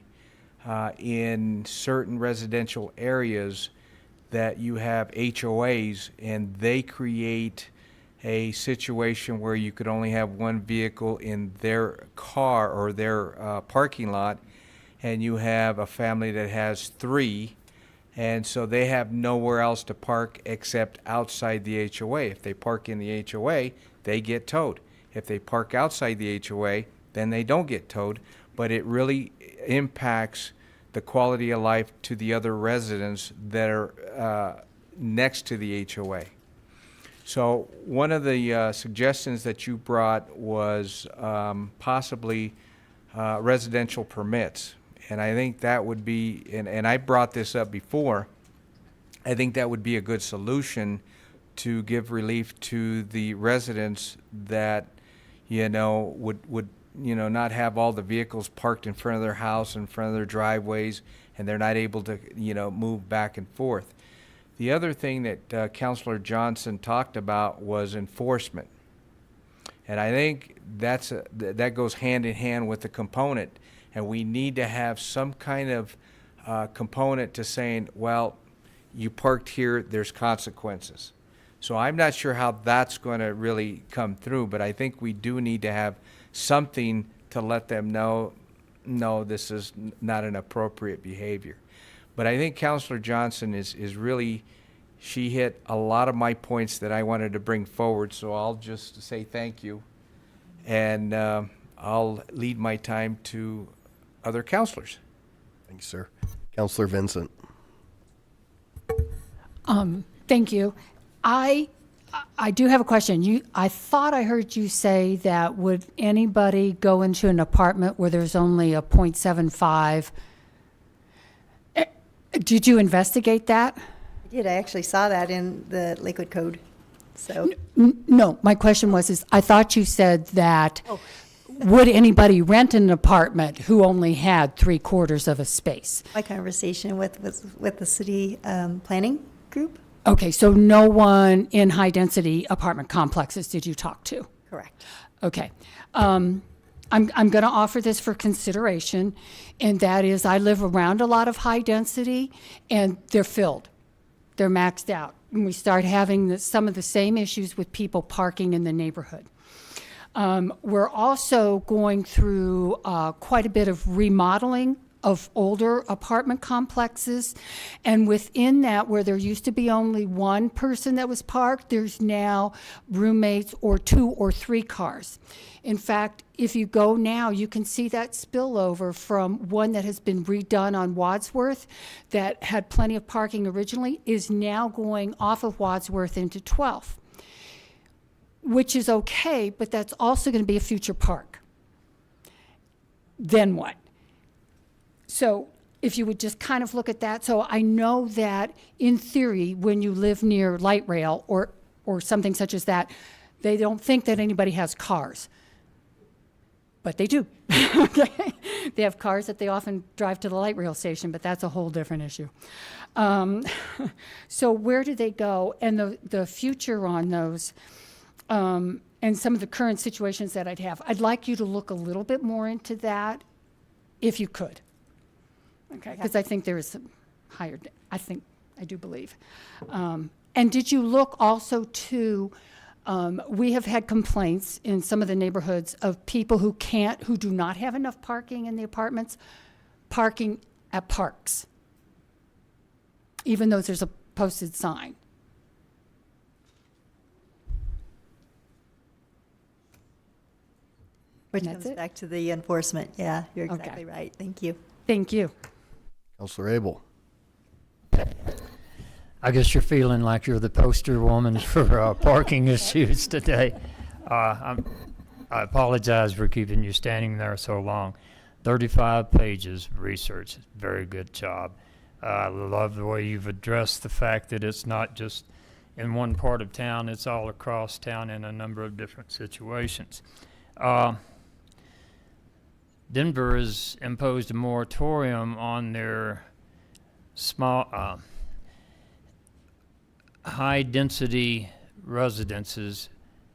[SPEAKER 12] in certain residential areas that you have HOAs, and they create a situation where you could only have one vehicle in their car or their parking lot, and you have a family that has 3, and so they have nowhere else to park except outside the HOA. If they park in the HOA, they get towed. If they park outside the HOA, then they don't get towed, but it really impacts the quality of life to the other residents that are next to the HOA. So one of the suggestions that you brought was possibly residential permits. And I think that would be, and I brought this up before, I think that would be a good solution to give relief to the residents that, would not have all the vehicles parked in front of their house, in front of their driveways, and they're not able to, move back and forth. The other thing that Councilor Johnson talked about was enforcement. And I think that goes hand in hand with the component. And we need to have some kind of component to saying, well, you parked here, there's consequences. So I'm not sure how that's going to really come through, but I think we do need to have something to let them know, no, this is not an appropriate behavior. But I think Councilor Johnson is really, she hit a lot of my points that I wanted to bring forward, so I'll just say thank you. And I'll lead my time to other councilors.
[SPEAKER 1] Thank you, sir. Councilor Vincent.
[SPEAKER 13] Thank you. I do have a question. I thought I heard you say that would anybody go into an apartment where there's only a 0.75? Did you investigate that?
[SPEAKER 9] I did. I actually saw that in the Lakewood Code. So
[SPEAKER 13] No, my question was, I thought you said that would anybody rent an apartment who only had 3/4 of a space?
[SPEAKER 9] my conversation with the city planning group.
[SPEAKER 13] Okay, so no one in high-density apartment complexes did you talk to?
[SPEAKER 9] Correct.
[SPEAKER 13] Okay. I'm going to offer this for consideration, and that is I live around a lot of high density, and they're filled. They're maxed out. And we start having some of the same issues with people parking in the neighborhood. We're also going through quite a bit of remodeling of older apartment complexes, and within that, where there used to be only one person that was parked, there's now roommates or 2 or 3 cars. In fact, if you go now, you can see that spillover from one that has been redone on Wadsworth that had plenty of parking originally is now going off of Wadsworth into 12th, which is okay, but that's also going to be a future park. Then what? So if you would just kind of look at that. So I know that in theory, when you live near light rail or something such as that, they don't think that anybody has cars. But they do. Okay? They have cars that they often drive to the light rail station, but that's a whole different issue. So where do they go? And the future on those, and some of the current situations that I'd have, I'd like you to look a little bit more into that, if you could. Okay, because I think there is some higher, I do believe. And did you look also to, we have had complaints in some of the neighborhoods of people who do not have enough parking in the apartments, parking at parks, even though there's a posted sign.
[SPEAKER 9] Which
[SPEAKER 13] That's
[SPEAKER 9] comes
[SPEAKER 13] it?
[SPEAKER 9] back to the enforcement. Yeah, you're
[SPEAKER 13] Okay.
[SPEAKER 9] exactly right. Thank you.
[SPEAKER 13] Thank you.
[SPEAKER 1] Councilor Abel.
[SPEAKER 6] I guess you're feeling like you're the poster woman for parking issues today. I apologize for keeping you standing there so long. 35 pages of research. Very good job. I love the way you've addressed the fact that it's not just in one part of town, it's all across town in a number of different situations. Denver has imposed a moratorium on their small, high-density residences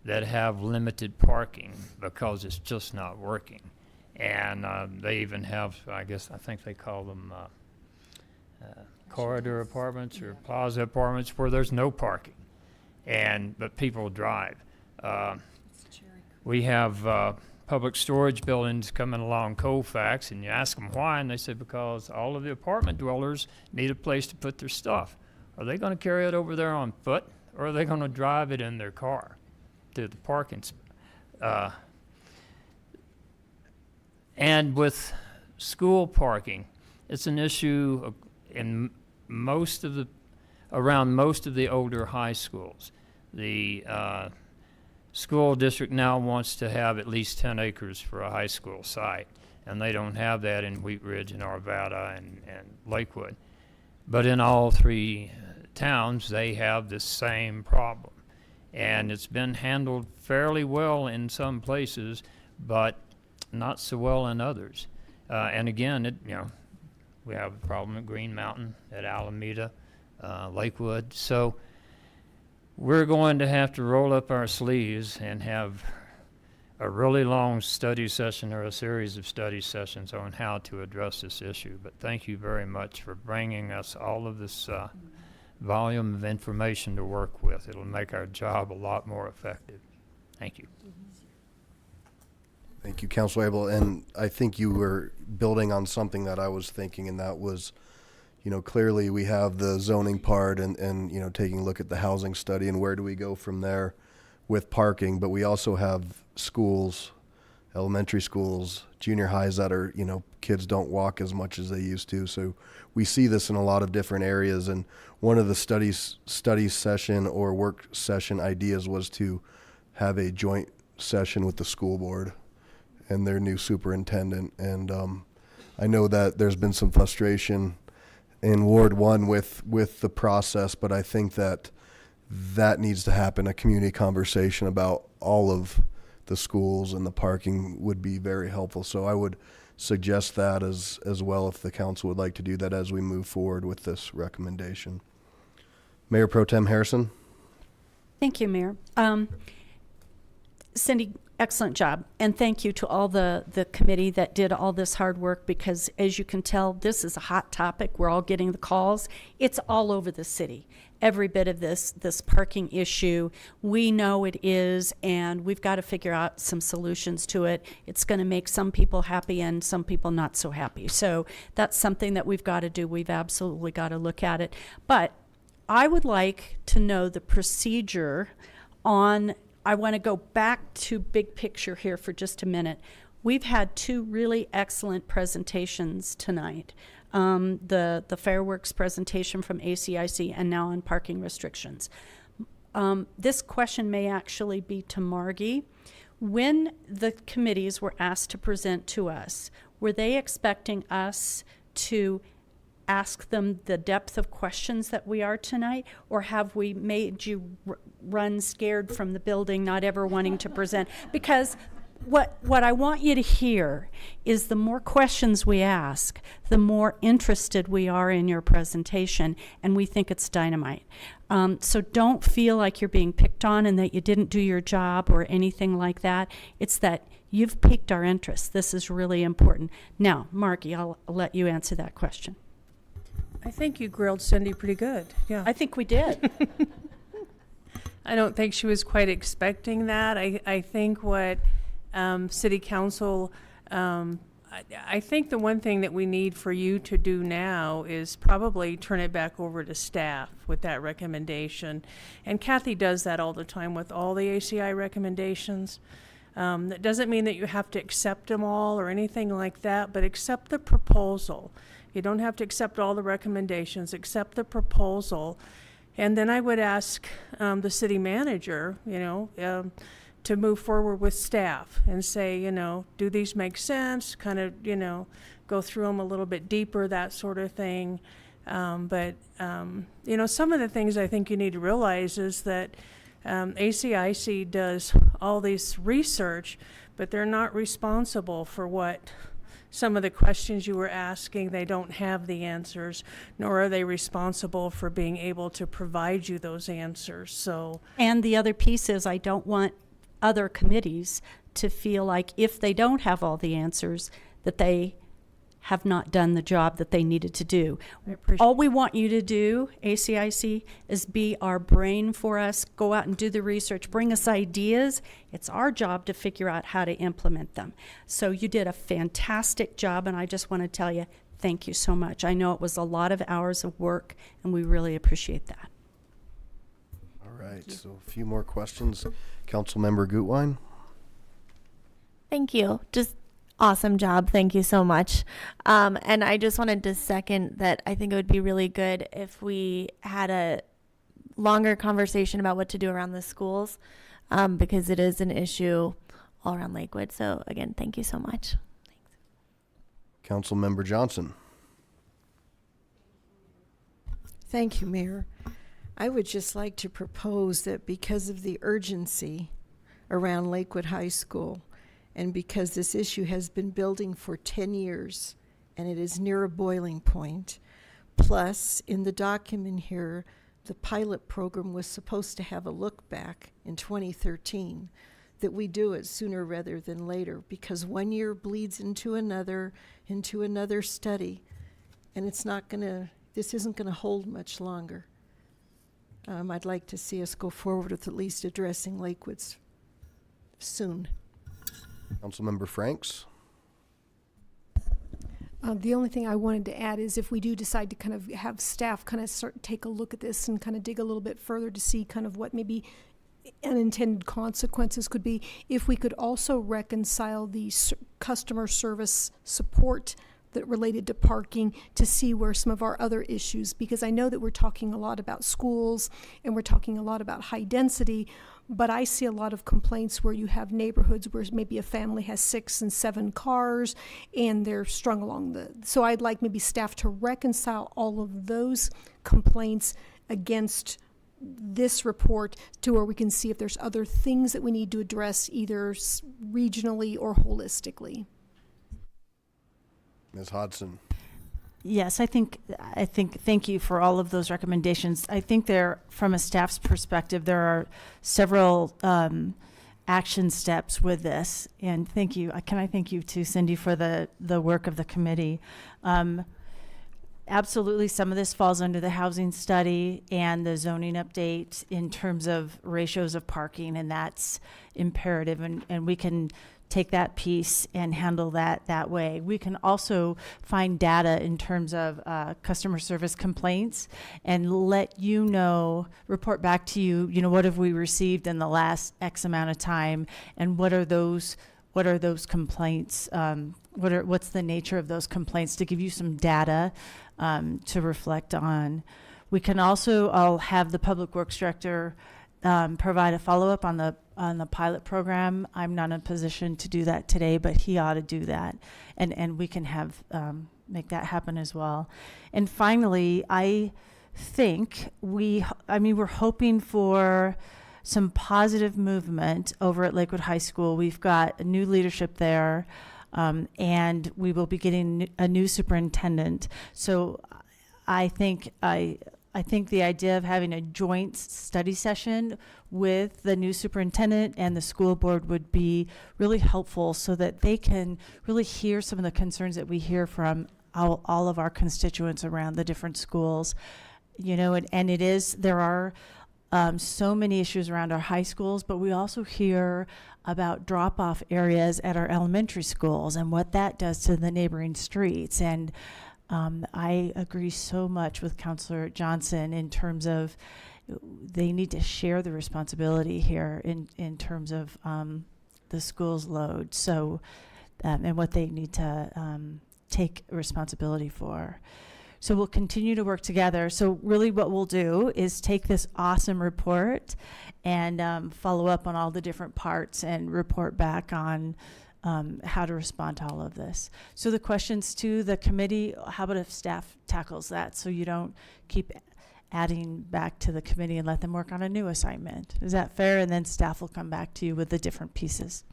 [SPEAKER 6] that have limited parking because it's just not working. And they even have, I think they call them corridor apartments or plaza apartments where there's no parking, but people drive. We have public storage buildings coming along Colfax, and you ask them why, and they say because all of the apartment dwellers need a place to put their stuff. Are they going to carry it over there on foot, or are they going to drive it in their car to the parking spot? And with school parking, it's an issue in around most of the older high schools. The school district now wants to have at least 10 acres for a high school site, and they don't have that in Wheat Ridge and Arvada and Lakewood. But in all three towns, they have the same problem. And it's been handled fairly well in some places, but not so well in others. And again, we have a problem at Green Mountain, at Alameda, Lakewood. So we're going to have to roll up our sleeves and have a really long study session or a series of study sessions on how to address this issue. But thank you very much for bringing us all of this volume of information to work with. It'll make our job a lot more effective. Thank you.
[SPEAKER 1] Thank you, Councilor Abel. And I think you were building on something that I was thinking, and that was, clearly we have the zoning part and taking a look at the housing study and where do we go from there with parking. But we also have schools, elementary schools, junior highs that are, kids don't walk as much as they used to. So we see this in a lot of different areas. And one of the study session or work session ideas was to have a joint session with the school board and their new superintendent. And I know that there's been some frustration in Ward 1 with the process, but I think that needs to happen. A community conversation about all of the schools and the parking would be very helpful. So I would suggest that as well, if the council would like to do that as we move forward with this recommendation. Mayor Pro Tem Harrison.
[SPEAKER 3] Thank you, Mayor. Cindy, excellent job. And thank you to all the committee that did all this hard work, because as you can tell, this is a hot topic. We're all getting the calls. It's all over the city. Every bit of this parking issue, we know it is, and we've got to figure out some solutions to it. It's going to make some people happy and some people not so happy. So that's something that we've got to do. We've absolutely got to look at it. But I would like to know the procedure on, I want to go back to big picture here for just a minute. We've had two really excellent presentations tonight. The fireworks presentation from ACIC and now on parking restrictions. This question may actually be to Margie. When the committees were asked to present to us, were they expecting us to ask them the depth of questions that we are tonight, or have we made you run scared from the building, not ever wanting to present? Because what I want you to hear is the more questions we ask, the more interested we are in your presentation, and we think it's dynamite. So don't feel like you're being picked on and that you didn't do your job or anything like that. It's that you've piqued our interest. This is really important. Now, Margie, I'll let you answer that question.
[SPEAKER 8] I think you grilled Cindy pretty good. Yeah.
[SPEAKER 3] I think we did.
[SPEAKER 8] I don't think she was quite expecting that. I think what City Council, I think the one thing that we need for you to do now is probably turn it back over to staff with that recommendation. And Kathy does that all the time with all the ACI recommendations. That doesn't mean that you have to accept them all or anything like that, but accept the proposal. You don't have to accept all the recommendations, accept the proposal. And then I would ask the city manager, to move forward with staff and say, do these make sense? Kind of, go through them a little bit deeper, that sort of thing. But some of the things I think you need to realize is that ACIC does all this research, but they're not responsible for what some of the questions you were asking. They don't have the answers, nor are they responsible for being able to provide you those answers. So,
[SPEAKER 3] and the other piece is I don't want other committees to feel like if they don't have all the answers, that they have not done the job that they needed to do. All we want you to do, ACIC, is be our brain for us. Go out and do the research. Bring us ideas. It's our job to figure out how to implement them. So you did a fantastic job, and I just want to tell you, thank you so much. I know it was a lot of hours of work, and we really appreciate that.
[SPEAKER 1] All right, so a few more questions. Councilmember Gutwein?
[SPEAKER 7] Thank you. Just awesome job. Thank you so much. And I just wanted to second that I think it would be really good if we had a longer conversation about what to do around the schools, because it is an issue all around Lakewood. So again, thank you so much.
[SPEAKER 1] Councilmember Johnson?
[SPEAKER 11] Thank you, Mayor. I would just like to propose that because of the urgency around Lakewood High School, and because this issue has been building for 10 years and it is near a boiling point, plus in the document here, the pilot program was supposed to have a look back in 2013, that we do it sooner rather than later, because 1 year bleeds into another study, and this isn't gonna hold much longer. I'd like to see us go forward with at least addressing Lakewood's soon.
[SPEAKER 1] Councilmember Franks?
[SPEAKER 10] The only thing I wanted to add is if we do decide to kind of have staff kind of start take a look at this and kind of dig a little bit further to see kind of what maybe unintended consequences could be, if we could also reconcile the customer service support that related to parking to see where some of our other issues, because I know that we're talking a lot about schools and we're talking a lot about high density, but I see a lot of complaints where you have neighborhoods where maybe a family has 6 and 7 cars and they're strung along so I'd like maybe staff to reconcile all of those complaints against this report to where we can see if there's other things that we need to address either regionally or holistically.
[SPEAKER 1] Ms. Hodson?
[SPEAKER 2] Yes, I think, thank you for all of those recommendations. I think from a staff's perspective, there are several action steps with this. And thank you. Can I thank you too, Cindy, for the work of the committee? Absolutely, some of this falls under the housing study and the zoning update in terms of ratios of parking, and that's imperative, and we can take that piece and handle that way. We can also find data in terms of customer service complaints and let you know, report back to you, what have we received in the last X amount of time, and what are those complaints, what's the nature of those complaints, to give you some data to reflect on. We can also, I'll have the Public Works Director provide a follow-up on the pilot program. I'm not in a position to do that today, but he ought to do that, and we can have make that happen as well. And finally, I think we're hoping for some positive movement over at Lakewood High School. We've got a new leadership there, and we will be getting a new superintendent. So I think the idea of having a joint study session with the new superintendent and the school board would be really helpful, so that they can really hear some of the concerns that we hear from all of our constituents around the different schools. And there are so many issues around our high schools, but we also hear about drop-off areas at our elementary schools and what that does to the neighboring streets. And I agree so much with Councilor Johnson in terms of they need to share the responsibility here in terms of the school's load, so and what they need to take responsibility for. So we'll continue to work together. So really what we'll do is take this awesome report and follow up on all the different parts and report back on how to respond to all of this. So the questions to the committee, how about if staff tackles that, so you don't keep adding back to the committee and let them work on a new assignment? Is that fair? And then staff will come back to you with the different pieces.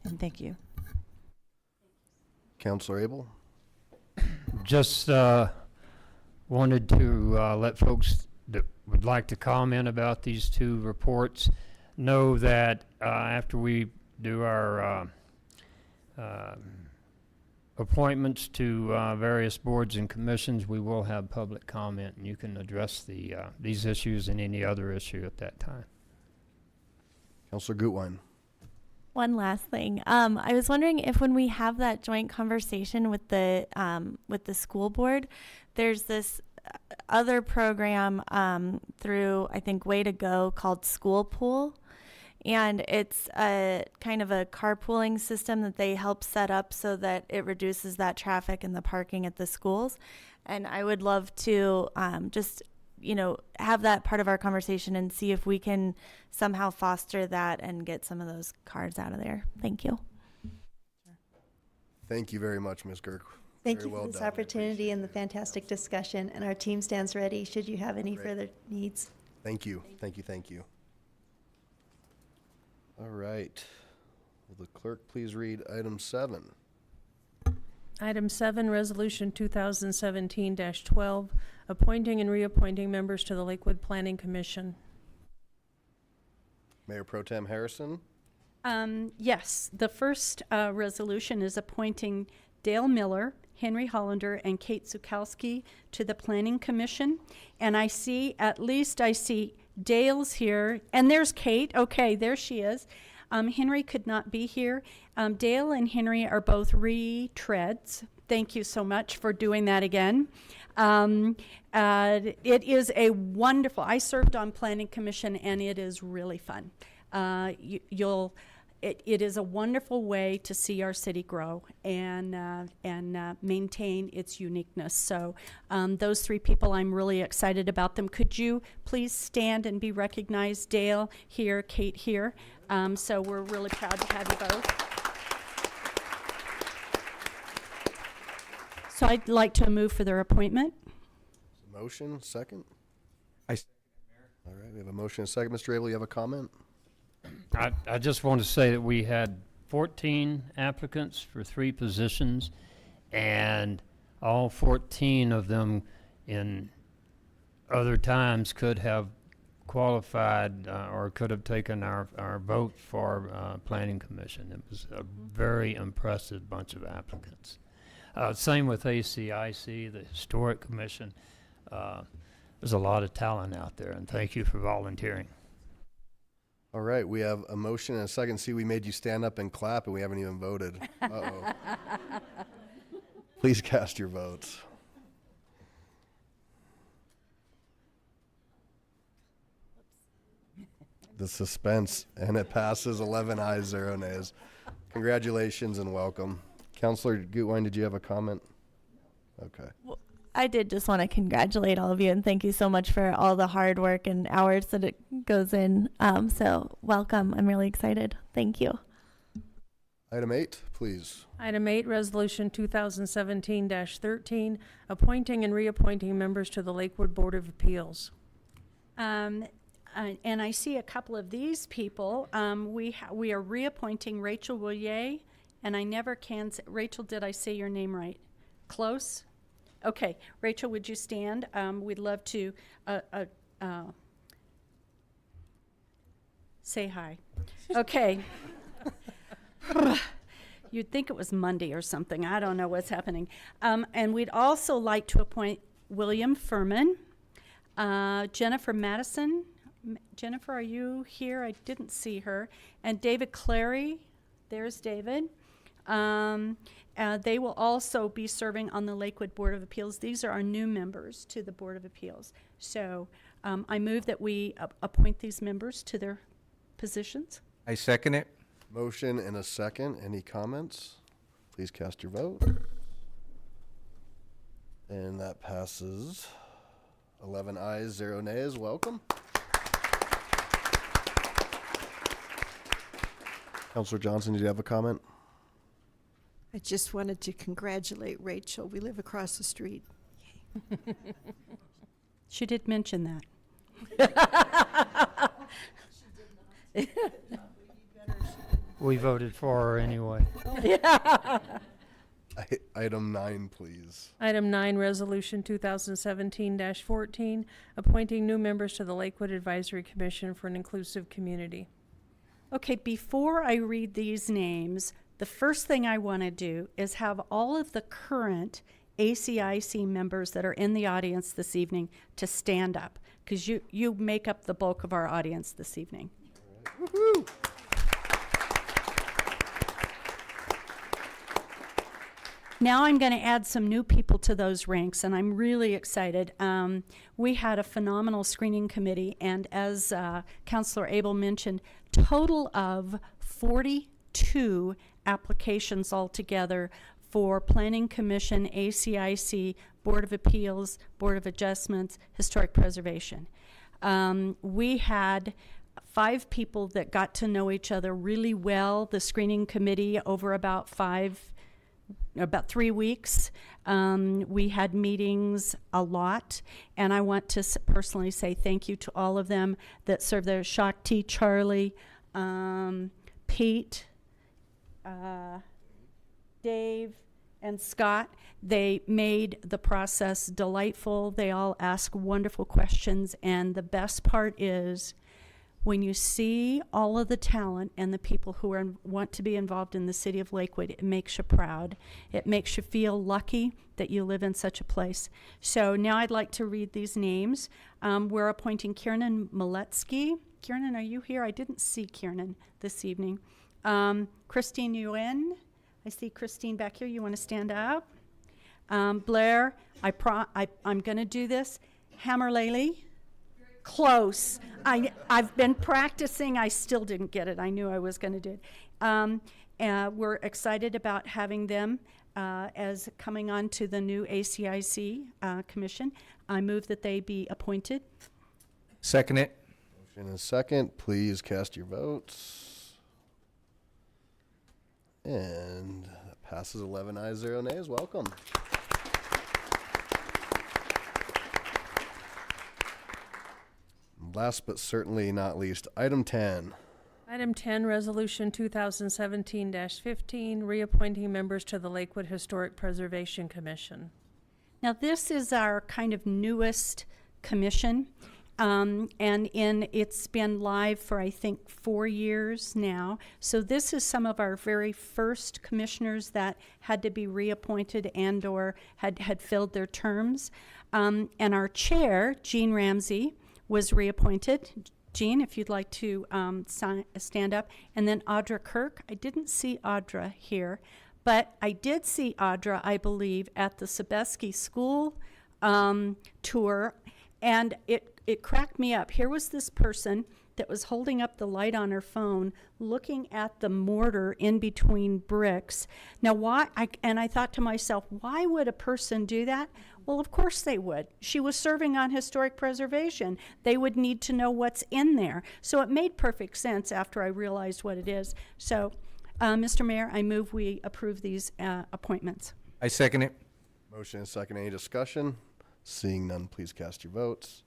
[SPEAKER 2] And thank you.
[SPEAKER 1] Councilor Abel?
[SPEAKER 6] Just wanted to let folks that would like to comment about these two reports know that after we do our appointments to various boards and commissions, we will have public comment, and you can address these issues and any other issue at that time.
[SPEAKER 1] Counselor Gutwein.
[SPEAKER 7] One last thing. I was wondering if when we have that joint conversation with the school board, there's this other program through, I think, Way to Go called School Pool. And it's a kind of a carpooling system that they help set up so that it reduces that traffic and the parking at the schools. And I would love to just, have that part of our conversation and see if we can somehow foster that and get some of those cars out of there. Thank you.
[SPEAKER 1] Thank you very much, Ms. Girk.
[SPEAKER 9] Thank
[SPEAKER 1] Very
[SPEAKER 9] you
[SPEAKER 1] well
[SPEAKER 9] for this
[SPEAKER 1] done. I
[SPEAKER 9] opportunity and the fantastic discussion, and our team stands ready should you have any
[SPEAKER 1] Great.
[SPEAKER 9] further needs.
[SPEAKER 1] Thank you. Thank you. Thank you. All right. Will the clerk please read item 7?
[SPEAKER 8] Item 7, Resolution 2017-12, appointing and reappointing members to the Lakewood Planning Commission.
[SPEAKER 1] Mayor Pro Tem Harrison.
[SPEAKER 3] Yes, the first resolution is appointing Dale Miller, Henry Hollander, and Kate Zukowski to the Planning Commission. And I see Dale's here, and there's Kate. Okay, there she is. Henry could not be here. Dale and Henry are both retreads. Thank you so much for doing that again. It is a wonderful, I served on Planning Commission, and it is really fun. It is a wonderful way to see our city grow and maintain its uniqueness. So those 3 people, I'm really excited about them. Could you please stand and be recognized? Dale here, Kate here. So we're really proud to have you both. So I'd like to move for their appointment.
[SPEAKER 1] Motion, second.
[SPEAKER 12] I second it, Mayor.
[SPEAKER 1] All right, we have a motion and a second. Mr. Abel, you have a comment?
[SPEAKER 6] I just want to say that we had 14 applicants for 3 positions, and all 14 of them in other times could have qualified or could have taken our vote for Planning Commission. It was a very impressive bunch of applicants. Same with ACIC, the Historic Commission. There's a lot of talent out there, and thank you for volunteering.
[SPEAKER 1] All right, we have a motion and a second. See, we made you stand up and clap, and we haven't even voted. Uh-oh. Please cast your votes. The suspense, and it passes 11 ayes, 0 nays. Congratulations and welcome. Counselor Gutwein, did you have a comment? Okay.
[SPEAKER 7] Well, I did just want to congratulate all of you and thank you so much for all the hard work and hours that it goes in. So welcome. I'm really excited. Thank you.
[SPEAKER 1] Item 8, please.
[SPEAKER 8] Item 8, Resolution 2017-13, appointing and reappointing members to the Lakewood Board of Appeals.
[SPEAKER 3] And I see a couple of these people. We are reappointing Rachel Willier, and I never can say, Rachel, did I say your name right? Close? Okay, Rachel, would you stand? We'd love to say hi. Okay. You'd think it was Monday or something. I don't know what's happening. And we'd also like to appoint William Furman, Jennifer Madison. Jennifer, are you here? I didn't see her. And David Clary. There's David. They will also be serving on the Lakewood Board of Appeals. These are our new members to the Board of Appeals. So I move that we appoint these members to their positions.
[SPEAKER 12] I second it.
[SPEAKER 1] Motion and a second. Any comments? Please cast your vote. And that passes 11 ayes, 0 nays. Welcome. Counselor Johnson, did you have a comment?
[SPEAKER 11] I just wanted to congratulate Rachel. We live across the street.
[SPEAKER 3] She did mention that.
[SPEAKER 6] We voted for her anyway.
[SPEAKER 1] Item 9, please.
[SPEAKER 8] Item 9, Resolution 2017-14, appointing new members to the Lakewood Advisory Commission for an Inclusive Community.
[SPEAKER 3] Okay, before I read these names, the first thing I want to do is have all of the current ACIC members that are in the audience this evening to stand up, because you make up the bulk of our audience this evening.
[SPEAKER 1] Woohoo!
[SPEAKER 3] Now I'm going to add some new people to those ranks, and I'm really excited. We had a phenomenal screening committee, and as Councilor Abel mentioned, total of 42 applications altogether for Planning Commission, ACIC, Board of Appeals, Board of Adjustments, Historic Preservation. We had 5 people that got to know each other really well, the screening committee, over about 3 weeks. We had meetings a lot, and I want to personally say thank you to all of them that served there. Shakti, Charlie, Pete, Dave, and Scott. They made the process delightful. They all ask wonderful questions, and the best part is when you see all of the talent and the people who want to be involved in the city of Lakewood, it makes you proud. It makes you feel lucky that you live in such a place. So now I'd like to read these names. We're appointing Kiernan Maletsky. Kiernan, are you here? I didn't see Kiernan this evening. Christine Yuen. I see Christine back here. You want to stand up? Blair, I'm going to do this. Hammerlely. Close. I've been practicing. I still didn't get it. I knew I was going to do it. We're excited about having them as coming on to the new ACIC commission. I move that they be appointed.
[SPEAKER 12] Second it.
[SPEAKER 1] Motion is second. Please cast your votes. And that passes 11 ayes, 0 nays. Welcome. Last but certainly not least, item 10.
[SPEAKER 8] Item 10, Resolution 2017-15, reappointing members to the Lakewood Historic Preservation Commission.
[SPEAKER 3] Now, this is our kind of newest commission, and it's been live for, I think, 4 years now. So this is some of our very first commissioners that had to be reappointed and or had filled their terms. And our chair, Jean Ramsey, was reappointed. Jean, if you'd like to stand up. And then Audra Kirk. I didn't see Audra here, but I did see Audra, I believe, at the Sobeski School tour, and it cracked me up. Here was this person that was holding up the light on her phone, looking at the mortar in between bricks. Now, I thought to myself, why would a person do that? Well, of course they would. She was serving on historic preservation. They would need to know what's in there. So it made perfect sense after I realized what it is. So, Mr. Mayor, I move we approve these appointments.
[SPEAKER 12] I second it.
[SPEAKER 1] Motion is second. Any discussion? Seeing none, please cast your votes.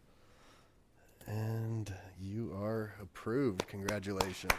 [SPEAKER 1] And you are approved. Congratulations.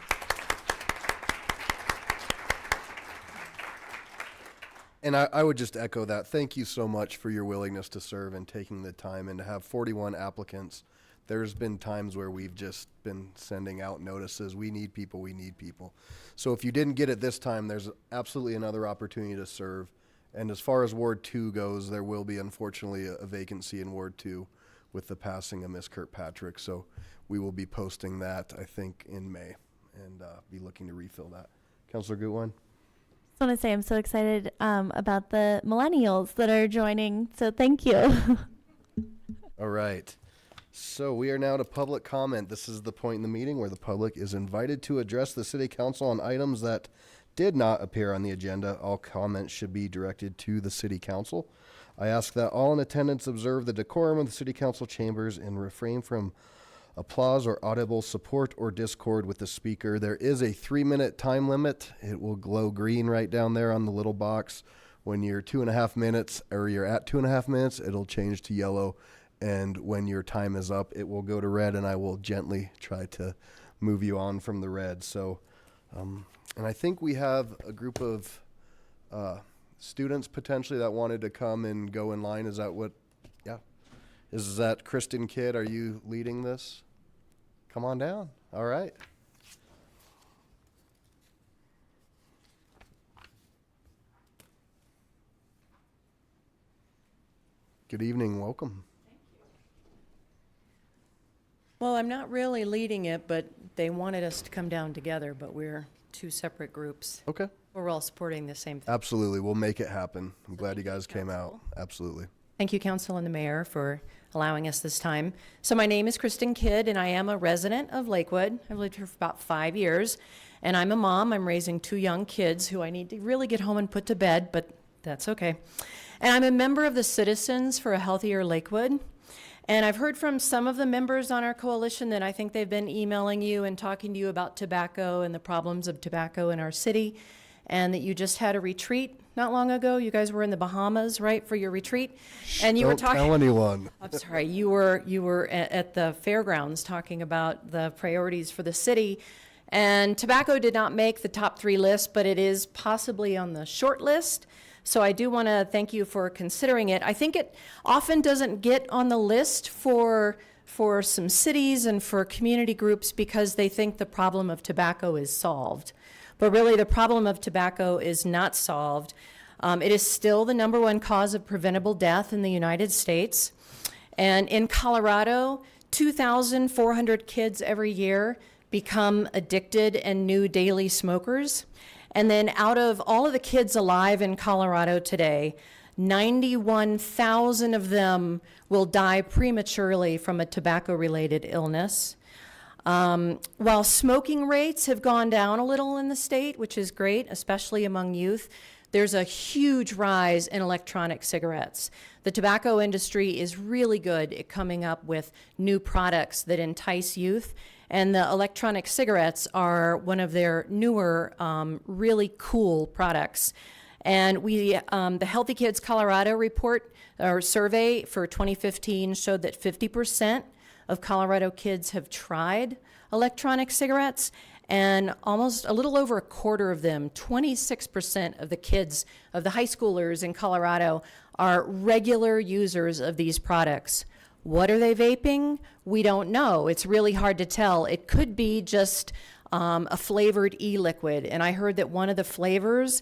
[SPEAKER 1] And I would just echo that. Thank you so much for your willingness to serve and taking the time, and to have 41 applicants. There's been times where we've just been sending out notices. We need people, we need people. So if you didn't get it this time, there's absolutely another opportunity to serve. And as far as Ward 2 goes, there will be, unfortunately, a vacancy in Ward 2 with the passing of Miss Kirkpatrick. So we will be posting that, I think, in May, and be looking to refill that. Councilor Gutwein?
[SPEAKER 7] I just want to say I'm so excited about the millennials that are joining, so thank you.
[SPEAKER 1] All right. So we are now to public comment. This is the point in the meeting where the public is invited to address the city council on items that did not appear on the agenda. All comments should be directed to the city council. I ask that all in attendance observe the decorum of the city council chambers and refrain from applause or audible support or discord with the speaker. There is a 3-minute time limit. It will glow green right down there on the little box. When you're 2.5 minutes, or you're at 2.5 minutes, it'll change to yellow. And when your time is up, it will go to red, and I will gently try to move you on from the red. So, and I think we have a group of students potentially that wanted to come and go in line. Is that what? Yeah. Is that Kristen Kidd? Are you leading this? Come on down. All right. Good evening. Welcome.
[SPEAKER 14] Well, I'm not really leading it, but they wanted us to come down together, but we're two separate groups.
[SPEAKER 1] Okay.
[SPEAKER 14] We're all supporting the same thing.
[SPEAKER 1] Absolutely. We'll make it happen. I'm glad you guys came out. Absolutely.
[SPEAKER 14] Thank you, Council and the Mayor, for allowing us this time. So my name is Kristen Kidd, and I am a resident of Lakewood. I've lived here for about 5 years, and I'm a mom. I'm raising 2 young kids who I need to really get home and put to bed, but that's okay. And I'm a member of the Citizens for a Healthier Lakewood. And I've heard from some of the members on our coalition that I think they've been emailing you and talking to you about tobacco and the problems of tobacco in our city, and that you just had a retreat not long ago. You guys were in the Bahamas, right, for your retreat? And you were
[SPEAKER 1] Don't
[SPEAKER 14] talking.
[SPEAKER 1] tell anyone.
[SPEAKER 14] I'm sorry. You were at the fairgrounds talking about the priorities for the city. And tobacco did not make the top 3 list, but it is possibly on the short list. So I do want to thank you for considering it. I think it often doesn't get on the list for some cities and for community groups because they think the problem of tobacco is solved. But really, the problem of tobacco is not solved. It is still the #1 cause of preventable death in the United States. And in Colorado, 2,400 kids every year become addicted and new daily smokers. And then out of all of the kids alive in Colorado today, 91,000 of them will die prematurely from a tobacco-related illness. While smoking rates have gone down a little in the state, which is great, especially among youth, there's a huge rise in electronic cigarettes. The tobacco industry is really good at coming up with new products that entice youth, and the electronic cigarettes are one of their newer, really cool products. And the Healthy Kids Colorado report or survey for 2015 showed that 50% of Colorado kids have tried electronic cigarettes, and almost a little over a quarter of them, 26% of the kids, of the high schoolers in Colorado, are regular users of these products. What are they vaping? We don't know. It's really hard to tell. It could be just a flavored e-liquid, and I heard that one of the flavors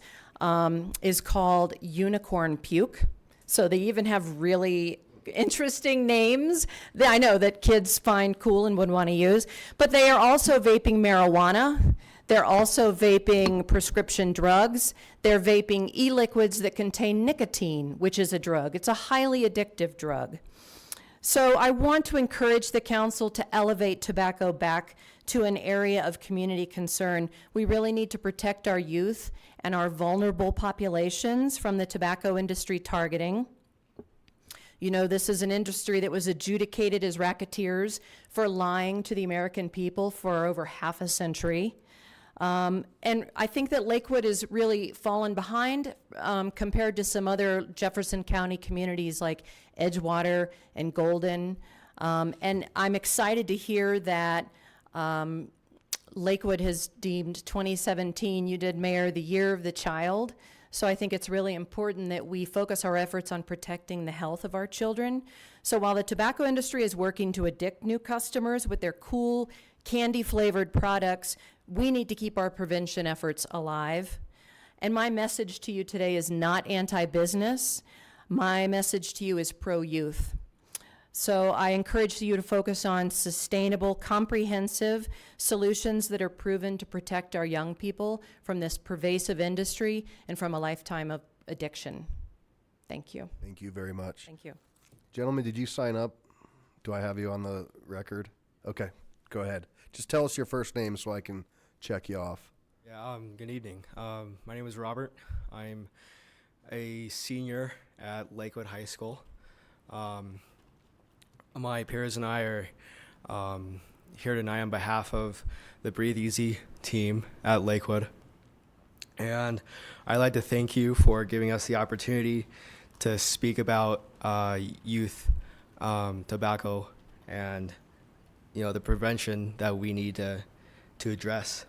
[SPEAKER 14] is called unicorn puke. So they even have really interesting names that I know that kids find cool and would want to use. But they are also vaping marijuana. They're also vaping prescription drugs. They're vaping e-liquids that contain nicotine, which is a drug. It's a highly addictive drug. So I want to encourage the council to elevate tobacco back to an area of community concern. We really need to protect our youth and our vulnerable populations from the tobacco industry targeting. You know, this is an industry that was adjudicated as racketeers for lying to the American people for over half a century. And I think that Lakewood has really fallen behind compared to some other Jefferson County communities like Edgewater and Golden. And I'm excited to hear that Lakewood has deemed 2017, you did, Mayor, the Year of the Child. So I think it's really important that we focus our efforts on protecting the health of our children. So while the tobacco industry is working to addict new customers with their cool candy-flavored products, we need to keep our prevention efforts alive. And my message to you today is not anti-business. My message to you is pro-youth. So I encourage you to focus on sustainable, comprehensive solutions that are proven to protect our young people from this pervasive industry and from a lifetime of addiction. Thank you.
[SPEAKER 1] Thank you very much.
[SPEAKER 14] Thank you.
[SPEAKER 1] Gentlemen, did you sign up? Do I have you on the record? Okay, go ahead. Just tell us your first name so I can check you off.
[SPEAKER 15] Yeah, good evening. My name is Robert. I'm a senior at Lakewood High School. My peers and I are here tonight on behalf of the Breathe Easy team at Lakewood. And I'd like to thank you for giving us the opportunity to speak about youth tobacco and, you know, the prevention that we need to address.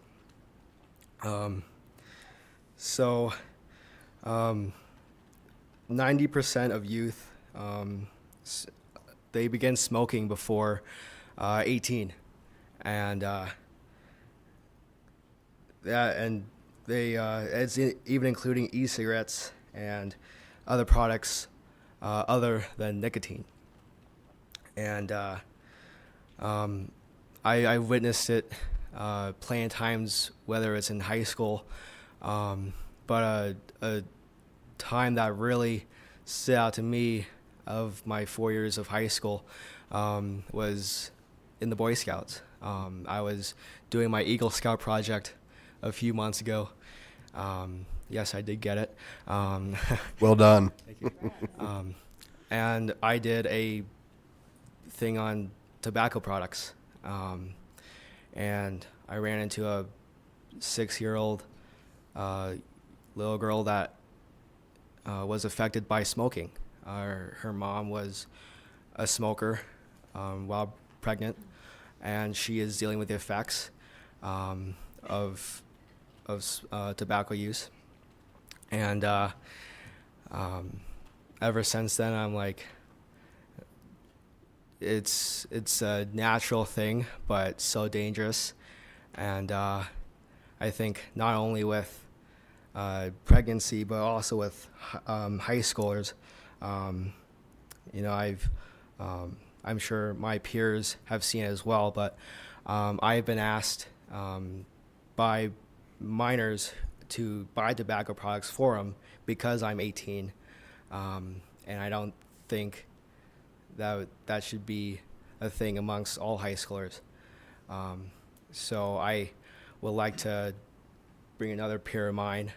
[SPEAKER 15] 90% of youth they begin smoking before 18, and it's even including e-cigarettes and other products other than nicotine. And I witnessed it plenty of times, whether it's in high school, but a time that really stood out to me of my 4 years of high school was in the Boy Scouts. I was doing my Eagle Scout project a few months ago. Yes, I did get it.
[SPEAKER 1] Well done.
[SPEAKER 15] Thank you. And I did a thing on tobacco products. And I ran into a 6-year-old little girl that was affected by smoking. Her mom was a smoker while pregnant, and she is dealing with the effects of tobacco use. And ever since then, I'm like, it's a natural thing, but so dangerous. And I think not only with pregnancy, but also with high schoolers. I'm sure my peers have seen it as well, but I've been asked by minors to buy tobacco products for them because I'm 18, and I don't think that should be a thing amongst all high schoolers. So I would like to bring another peer of mine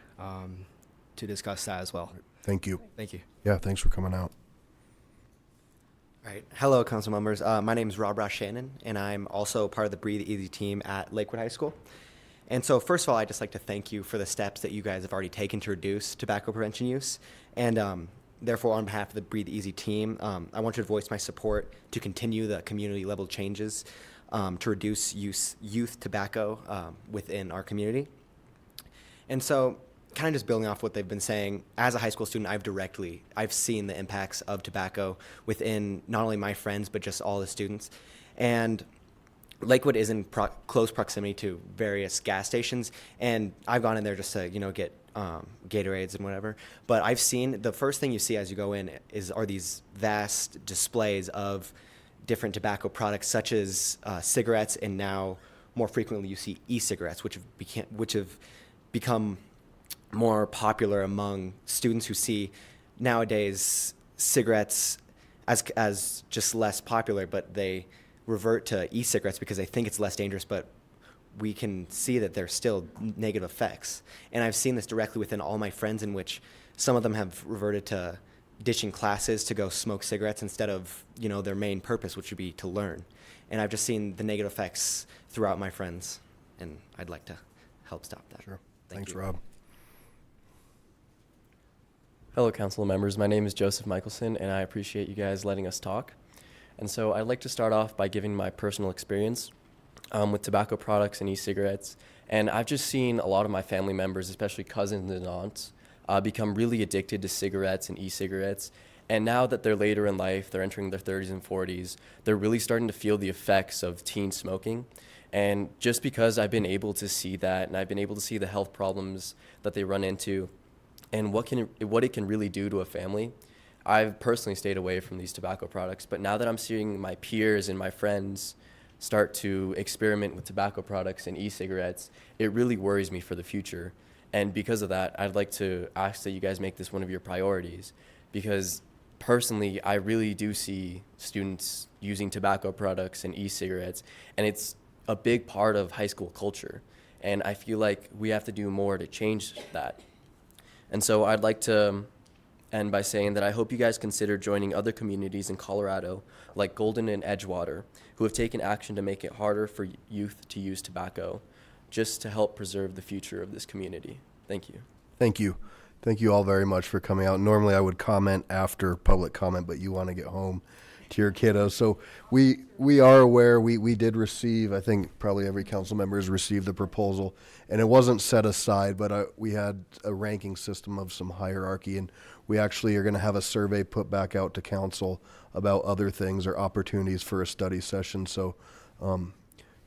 [SPEAKER 15] to discuss that as well.
[SPEAKER 1] Thank you.
[SPEAKER 15] Thank you.
[SPEAKER 1] Yeah, thanks for coming out.
[SPEAKER 16] All right. Hello, council members. My name is Rob Ross Shannon, and I'm also part of the Breathe Easy team at Lakewood High School. And so first of all, I'd just like to thank you for the steps that you guys have already taken to reduce tobacco prevention use. And therefore, on behalf of the Breathe Easy team, I want to voice my support to continue the community level changes to reduce youth tobacco within our community. And so kind of just building off what they've been saying, as a high school student, I've seen the impacts of tobacco within not only my friends, but just all the students. And Lakewood is in close proximity to various gas stations, and I've gone in there just to, get Gatorades and whatever. But I've seen the first thing you see as you go in are these vast displays of different tobacco products, such as cigarettes, and now more frequently you see e-cigarettes, which have become more popular among students who see nowadays cigarettes as just less popular, but they revert to e-cigarettes because they think it's less dangerous, but we can see that there's still negative effects. And I've seen this directly within all my friends, in which some of them have reverted to ditching classes to go smoke cigarettes instead of, their main purpose, which would be to learn. And I've just seen the negative effects throughout my friends, and I'd like to help stop that.
[SPEAKER 1] Sure.
[SPEAKER 16] Thanks,
[SPEAKER 1] Rob.
[SPEAKER 17] Hello, council members. My name is Joseph Michelson, and I appreciate you guys letting us talk. And so I'd like to start off by giving my personal experience with tobacco products and e-cigarettes. And I've just seen a lot of my family members, especially cousins and aunts, become really addicted to cigarettes and e-cigarettes. And now that they're later in life, they're entering their 30s and 40s, they're really starting to feel the effects of teen smoking. And just because I've been able to see that, and I've been able to see the health problems that they run into, and what it can really do to a family, I've personally stayed away from these tobacco products. But now that I'm seeing my peers and my friends start to experiment with tobacco products and e-cigarettes, it really worries me for the future. And because of that, I'd like to ask that you guys make this one of your priorities, because personally, I really do see students using tobacco products and e-cigarettes, and it's a big part of high school culture. And I feel like we have to do more to change that. And so I'd like to end by saying that I hope you guys consider joining other communities in Colorado, like Golden and Edgewater, who have taken action to make it harder for youth to use tobacco, just to help preserve the future of this community. Thank you.
[SPEAKER 1] Thank you. Thank you all very much for coming out. Normally I would comment after public comment, but you want to get home to your kiddos. So we are aware, we did receive, I think probably every council member has received the proposal, and it wasn't set aside, but we had a ranking system of some hierarchy, and we actually are going to have a survey put back out to council about other things or opportunities for a study session. So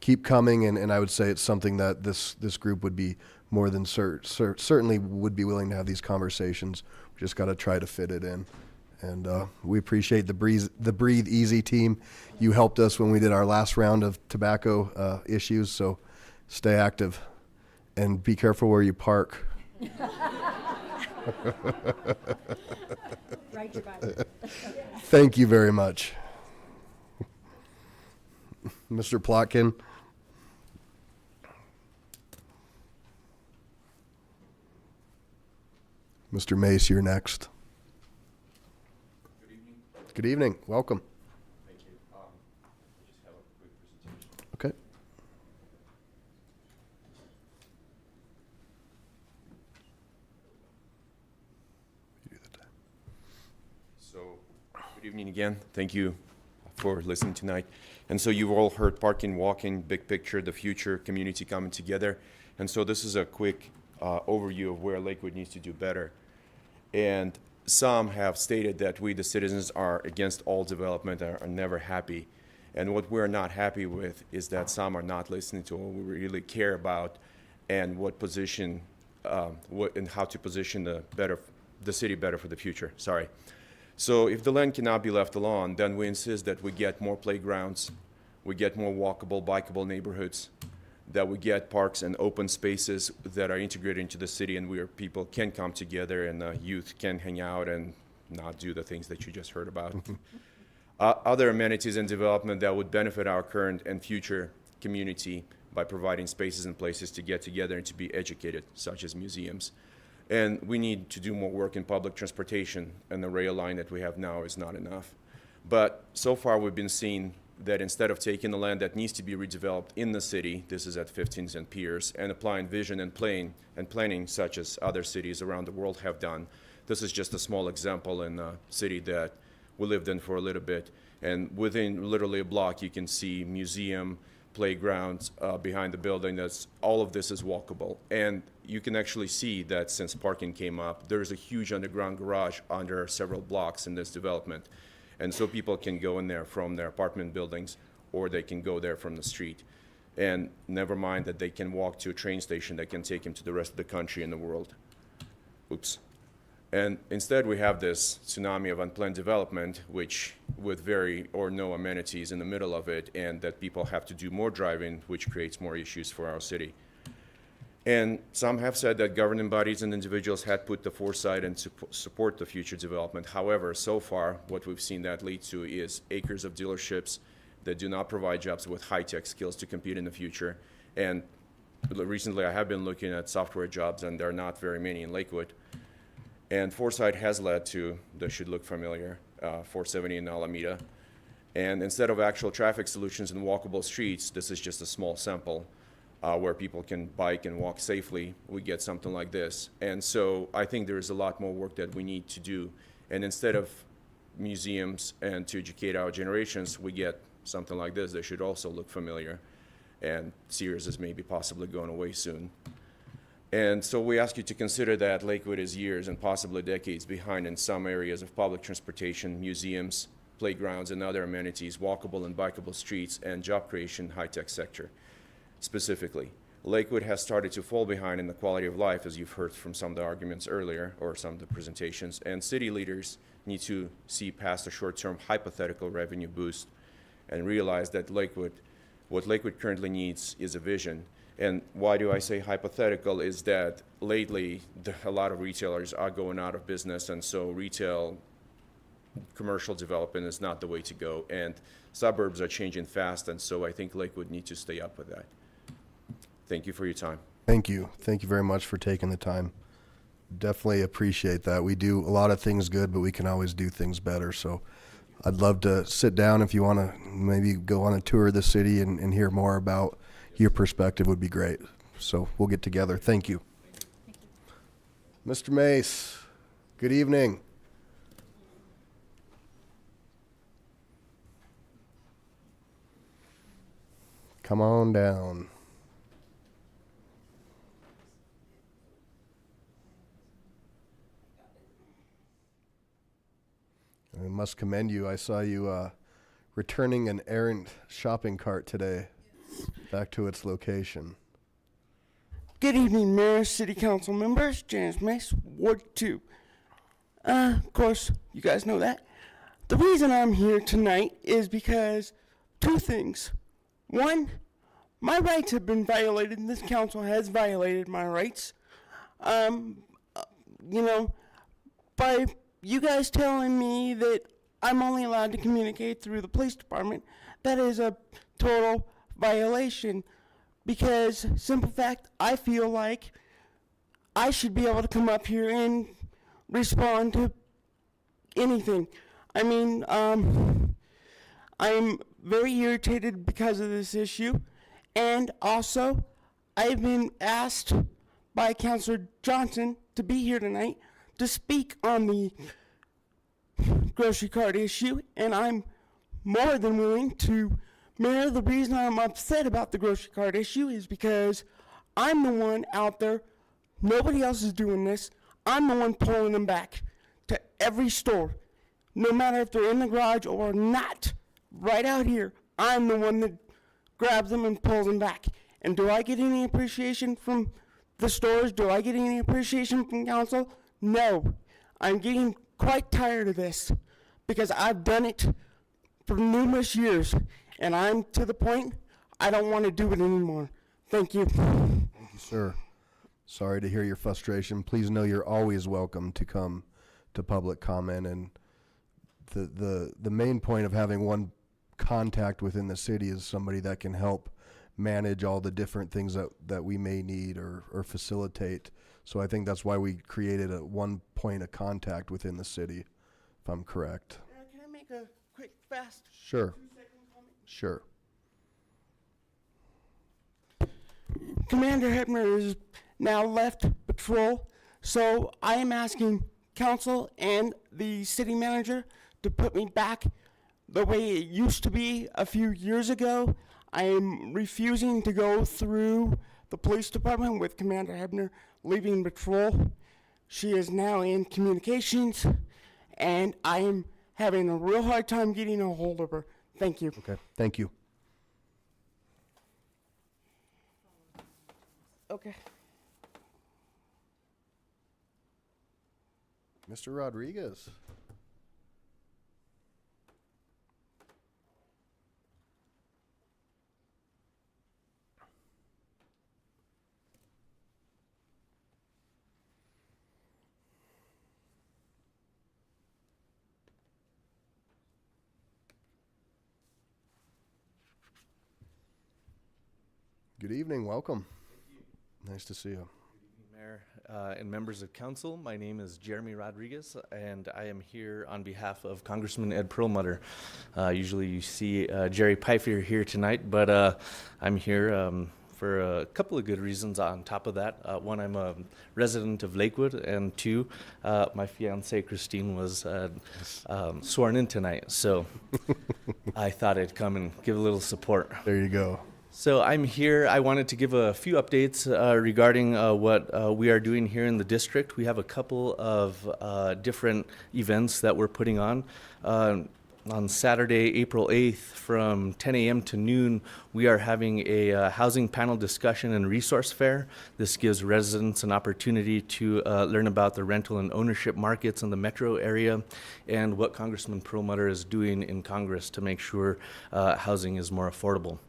[SPEAKER 1] keep coming, and I would say it's something that this group would be more than certainly would be willing to have these conversations. We just got to try to fit it in. And we appreciate the Breathe Easy team. You helped us when we did our last round of tobacco issues, so stay active and be careful where you park.
[SPEAKER 3] Ride your bike.
[SPEAKER 1] Thank you very much. Mr. Plotkin. Mr. Mace, you're next.
[SPEAKER 18] Good evening.
[SPEAKER 1] Good evening. Welcome.
[SPEAKER 18] Thank you. I just have a quick presentation.
[SPEAKER 1] Okay.
[SPEAKER 18] So, good evening again. Thank you for listening tonight. And so you've all heard parking, walking, big picture, the future, community coming together. And so this is a quick overview of where Lakewood needs to do better. And some have stated that we, the citizens, are against all development, are never happy. And what we're not happy with is that some are not listening to what we really care about and what position, and how to position the city better for the future. Sorry. So if the land cannot be left alone, then we insist that we get more playgrounds, we get more walkable, bikeable neighborhoods, that we get parks and open spaces that are integrated into the city and where people can come together and youth can hang out and not do the things that you just heard about. Other amenities and development that would benefit our current and future community by providing spaces and places to get together and to be educated, such as museums. And we need to do more work in public transportation, and the rail line that we have now is not enough. But so far we've been seeing that instead of taking the land that needs to be redeveloped in the city, this is at 15th and Pierce, and applying vision and planning such as other cities around the world have done. This is just a small example in a city that we lived in for a little bit. And within literally a block, you can see museum, playgrounds behind the building. All of this is walkable. And you can actually see that since parking came up, there's a huge underground garage under several blocks in this development. And so people can go in there from their apartment buildings, or they can go there from the street. And never mind that they can walk to a train station that can take them to the rest of the country and the world. Oops. And instead we have this tsunami of unplanned development, which with very or no amenities in the middle of it, and that people have to do more driving, which creates more issues for our city. And some have said that governing bodies and individuals had put the foresight and support the future development. However, so far, what we've seen that lead to is acres of dealerships that do not provide jobs with high-tech skills to compete in the future. And recently, I have been looking at software jobs, and there are not very many in Lakewood. And foresight has led to, this should look familiar, 470 in Alameda. And instead of actual traffic solutions and walkable streets, this is just a small sample. Where people can bike and walk safely, we get something like this. And so I think there is a lot more work that we need to do. And instead of museums and to educate our generations, we get something like this that should also look familiar. And Sears is maybe possibly going away soon. And so we ask you to consider that Lakewood is years and possibly decades behind in some areas of public transportation, museums, playgrounds, and other amenities, walkable and bikeable streets, and job creation high-tech sector. Specifically, Lakewood has started to fall behind in the quality of life, as you've heard from some of the arguments earlier, or some of the presentations, and city leaders need to see past a short-term hypothetical revenue boost and realize that what Lakewood currently needs is a vision. And why do I say hypothetical is that lately a lot of retailers are going out of business, and so retail commercial development is not the way to go, and suburbs are changing fast, and so I think Lakewood needs to stay up with that. Thank you for your time.
[SPEAKER 1] Thank you. Thank you very much for taking the time. Definitely appreciate that. We do a lot of things good, but we can always do things better. So I'd love to sit down if you want to maybe go on a tour of the city and hear more about your perspective would be great. So we'll get together. Thank you. Mr. Mace, good evening. Come on down. I must commend you. I saw you returning an errant shopping cart today back to its location.
[SPEAKER 19] Good evening, Mayor, City Council members. James Mace, Ward 2. Of course, you guys know that. The reason I'm here tonight is because two things. One, my rights have been violated, and this council has violated my rights. You know, by you guys telling me that I'm only allowed to communicate through the police department, that is a total violation. Because, simple fact, I feel like I should be able to come up here and respond to anything. I mean, I'm very irritated because of this issue. And also, I've been asked by Councilor Johnson to be here tonight to speak on the grocery cart issue, and I'm more than willing to. Mayor, the reason I'm upset about the grocery cart issue is because I'm the one out there, nobody else is doing this, I'm the one pulling them back to every store, no matter if they're in the garage or not, right out here, I'm the one that grabs them and pulls them back. And do I get any appreciation from the stores? Do I get any appreciation from council? No. I'm getting quite tired of this because I've done it for numerous years, and I'm to the point I don't want to do it anymore. Thank you.
[SPEAKER 1] Thank you, sir. Sorry to hear your frustration. Please know you're always welcome to come to public comment, and the main point of having one contact within the city is somebody that can help manage all the different things that we may need or facilitate. So I think that's why we created a one point of contact within the city, if I'm correct.
[SPEAKER 19] Can I make a quick, fast,
[SPEAKER 1] Sure.
[SPEAKER 19] 2-second comment?
[SPEAKER 1] Sure.
[SPEAKER 19] Commander Hebner is now left patrol, so I am asking council and the city manager to put me back the way it used to be a few years ago. I am refusing to go through the police department with Commander Hebner leaving patrol. She is now in communications, and I am having a real hard time getting a hold of her. Thank you.
[SPEAKER 1] Okay, thank you.
[SPEAKER 19] Okay.
[SPEAKER 1] Mr. Rodriguez. Good evening, welcome. Nice to see you.
[SPEAKER 20] Mayor and members of council, my name is Jeremy Rodriguez, and I am here on behalf of Congressman Ed Perlmutter. Usually you see Jerry Pfeiffer here tonight, but I'm here for a couple of good reasons on top of that. One, I'm a resident of Lakewood, and two, my fiancée Christine was sworn in tonight, so I thought I'd come and give a little support.
[SPEAKER 1] There you go.
[SPEAKER 20] So I'm here. I wanted to give a few updates regarding what we are doing here in the district. We have a couple of different events that we're putting on. On Saturday, April 8th, from 10 a.m. to noon, we are having a housing panel discussion and resource fair. This gives residents an opportunity to learn about the rental and ownership markets in the metro area and what Congressman Perlmutter is doing in Congress to make sure housing is more affordable.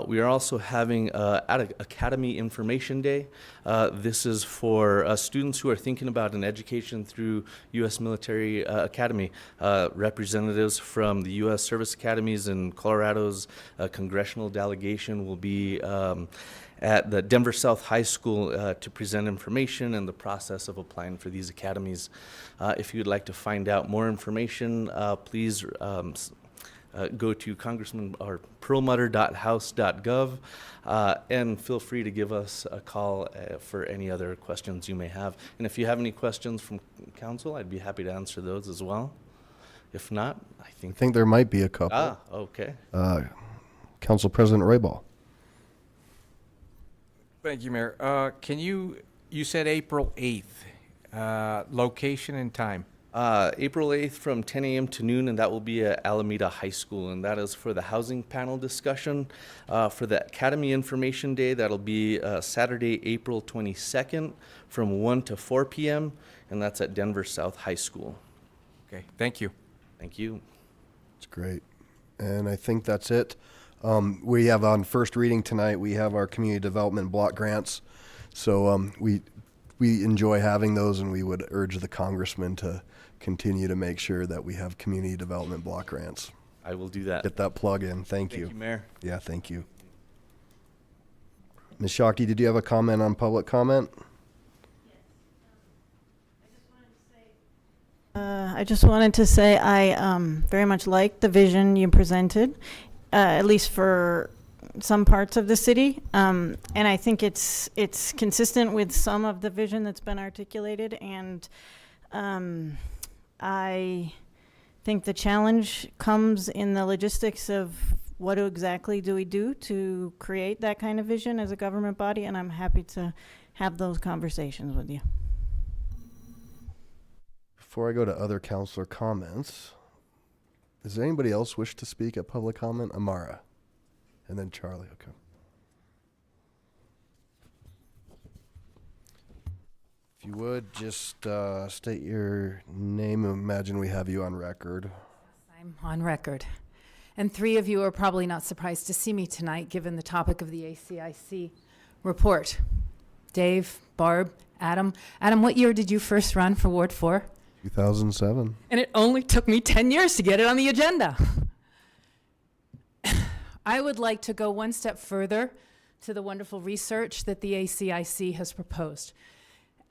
[SPEAKER 20] We are also having Academy Information Day. This is for students who are thinking about an education through U.S. Military Academy. Representatives from the U.S. Service Academies and Colorado's congressional delegation will be at the Denver South High School to present information and the process of applying for these academies. If you'd like to find out more information, please go to Congressman or perlmutter.house.gov and feel free to give us a call for any other questions you may have. And if you have any questions from council, I'd be happy to answer those as well. If not, I think
[SPEAKER 1] there might be a couple.
[SPEAKER 20] Okay.
[SPEAKER 1] Council President Roybal.
[SPEAKER 12] Thank you, Mayor. You said April 8th, location and time?
[SPEAKER 20] April 8th from 10 a.m. to noon, and that will be at Alameda High School, and that is for the housing panel discussion. For the Academy Information Day, that'll be Saturday, April 22nd from 1 to 4 p.m., and that's at Denver South High School.
[SPEAKER 12] Okay, thank you.
[SPEAKER 20] Thank you.
[SPEAKER 1] It's great. And I think that's it. We have on first reading tonight, we have our community development block grants. So we enjoy having those, and we would urge the congressman to continue to make sure that we have community development block grants.
[SPEAKER 20] I will do that.
[SPEAKER 1] Get that plug in. Thank you.
[SPEAKER 20] Thank you, Mayor.
[SPEAKER 1] Yeah, thank you. Ms. Shockey, did you have a comment on public comment?
[SPEAKER 21] I just wanted to say I very much like the vision you presented, at least for some parts of the city, and I think it's consistent with some of the vision that's been articulated, and I think the challenge comes in the logistics of what exactly do we do to create that kind of vision as a government body, and I'm happy to have those conversations with you.
[SPEAKER 1] Before I go to other councilor comments, does anybody else wish to speak at public comment? Amara, and then Charlie. Okay. If you would, just state your name. Imagine we have you on record.
[SPEAKER 22] I'm on record. And three of you are probably not surprised to see me tonight, given the topic of the ACIC report. Dave, Barb, Adam. Adam, what year did you first run for Ward 4?
[SPEAKER 1] 2007.
[SPEAKER 22] And it only took me 10 years to get it on the agenda. I would like to go one step further to the wonderful research that the ACIC has proposed.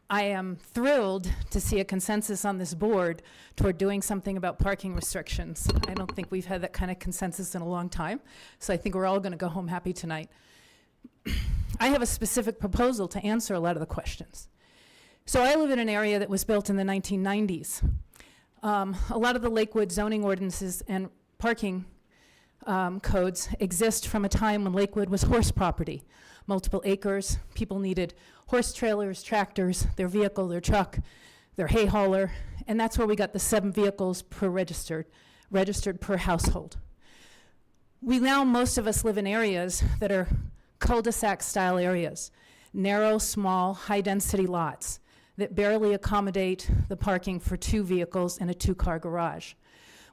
[SPEAKER 22] I am thrilled to see a consensus on this board toward doing something about parking restrictions. I don't think we've had that kind of consensus in a long time, so I think we're all going to go home happy tonight. I have a specific proposal to answer a lot of the questions. So I live in an area that was built in the 1990s. A lot of the Lakewood zoning ordinances and parking codes exist from a time when Lakewood was horse property. Multiple acres, people needed horse trailers, tractors, their vehicle, their truck, their hay hauler, and that's where we got the 7 vehicles per registered per household. Most of us live in areas that are cul-de-sac style areas, narrow, small, high density lots that barely accommodate the parking for 2 vehicles and a 2-car garage.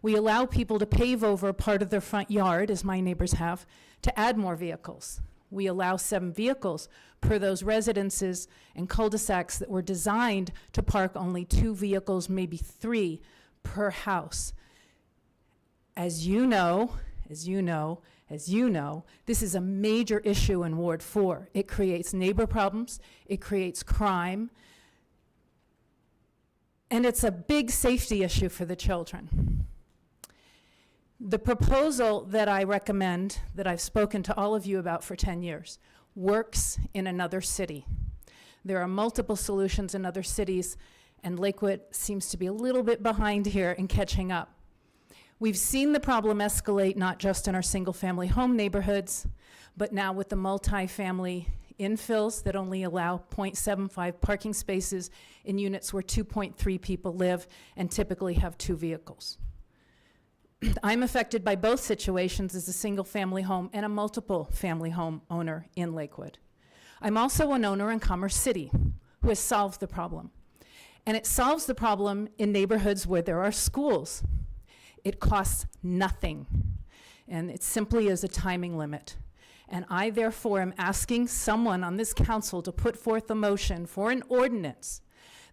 [SPEAKER 22] We allow people to pave over part of their front yard, as my neighbors have, to add more vehicles. We allow 7 vehicles per those residences and cul-de-sacs that were designed to park only 2 vehicles, maybe 3 per house. As you know, this is a major issue in Ward 4. It creates neighbor problems, it creates crime, and it's a big safety issue for the children. The proposal that I recommend, that I've spoken to all of you about for 10 years, works in another city. There are multiple solutions in other cities, and Lakewood seems to be a little bit behind here in catching up. We've seen the problem escalate not just in our single-family home neighborhoods, but now with the multi-family infills that only allow 0.75 parking spaces in units where 2.3 people live and typically have 2 vehicles. I'm affected by both situations as a single-family home and a multiple-family home owner in Lakewood. I'm also an owner in Commerce City who has solved the problem. And it solves the problem in neighborhoods where there are schools. It costs nothing, and it simply is a timing limit. And I, therefore, am asking someone on this council to put forth a motion for an ordinance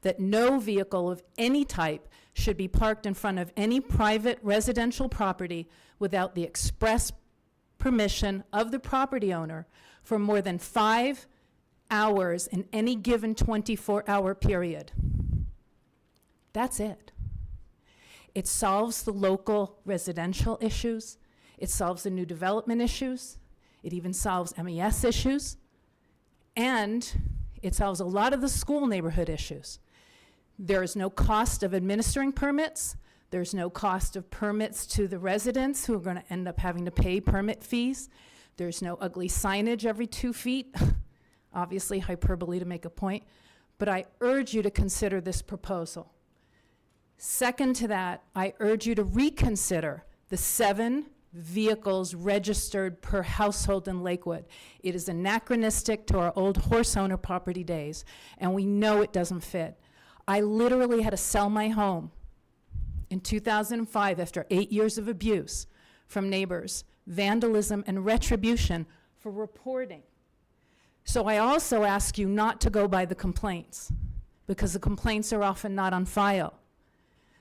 [SPEAKER 22] that no vehicle of any type should be parked in front of any private residential property without the express permission of the property owner for more than 5 hours in any given 24-hour period. That's it. It solves the local residential issues. It solves the new development issues. It even solves MES issues. And it solves a lot of the school neighborhood issues. There is no cost of administering permits. There's no cost of permits to the residents who are going to end up having to pay permit fees. There's no ugly signage every 2 feet. Obviously, hyperbole to make a point. But I urge you to consider this proposal. Second to that, I urge you to reconsider the 7 vehicles registered per household in Lakewood. It is anachronistic to our old horse owner property days, and we know it doesn't fit. I literally had to sell my home in 2005 after 8 years of abuse from neighbors, vandalism, and retribution for reporting. So I also ask you not to go by the complaints, because the complaints are often not on file.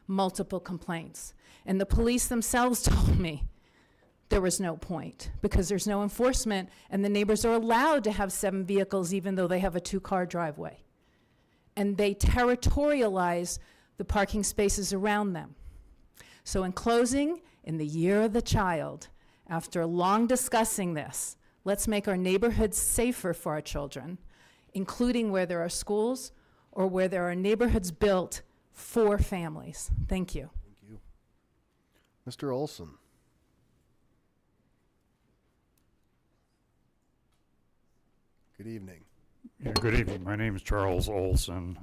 [SPEAKER 22] Multiple complaints. And the police themselves told me there was no point, because there's no enforcement, and the neighbors are allowed to have 7 vehicles even though they have a 2-car driveway. And they territorialize the parking spaces around them. So in closing, in the year of the child, after long discussing this, let's make our neighborhoods safer for our children, including where there are schools or where there are neighborhoods built for families. Thank you.
[SPEAKER 1] Thank you. Mr. Olson. Good evening.
[SPEAKER 4] Yeah, good evening. My name is Charles Olson.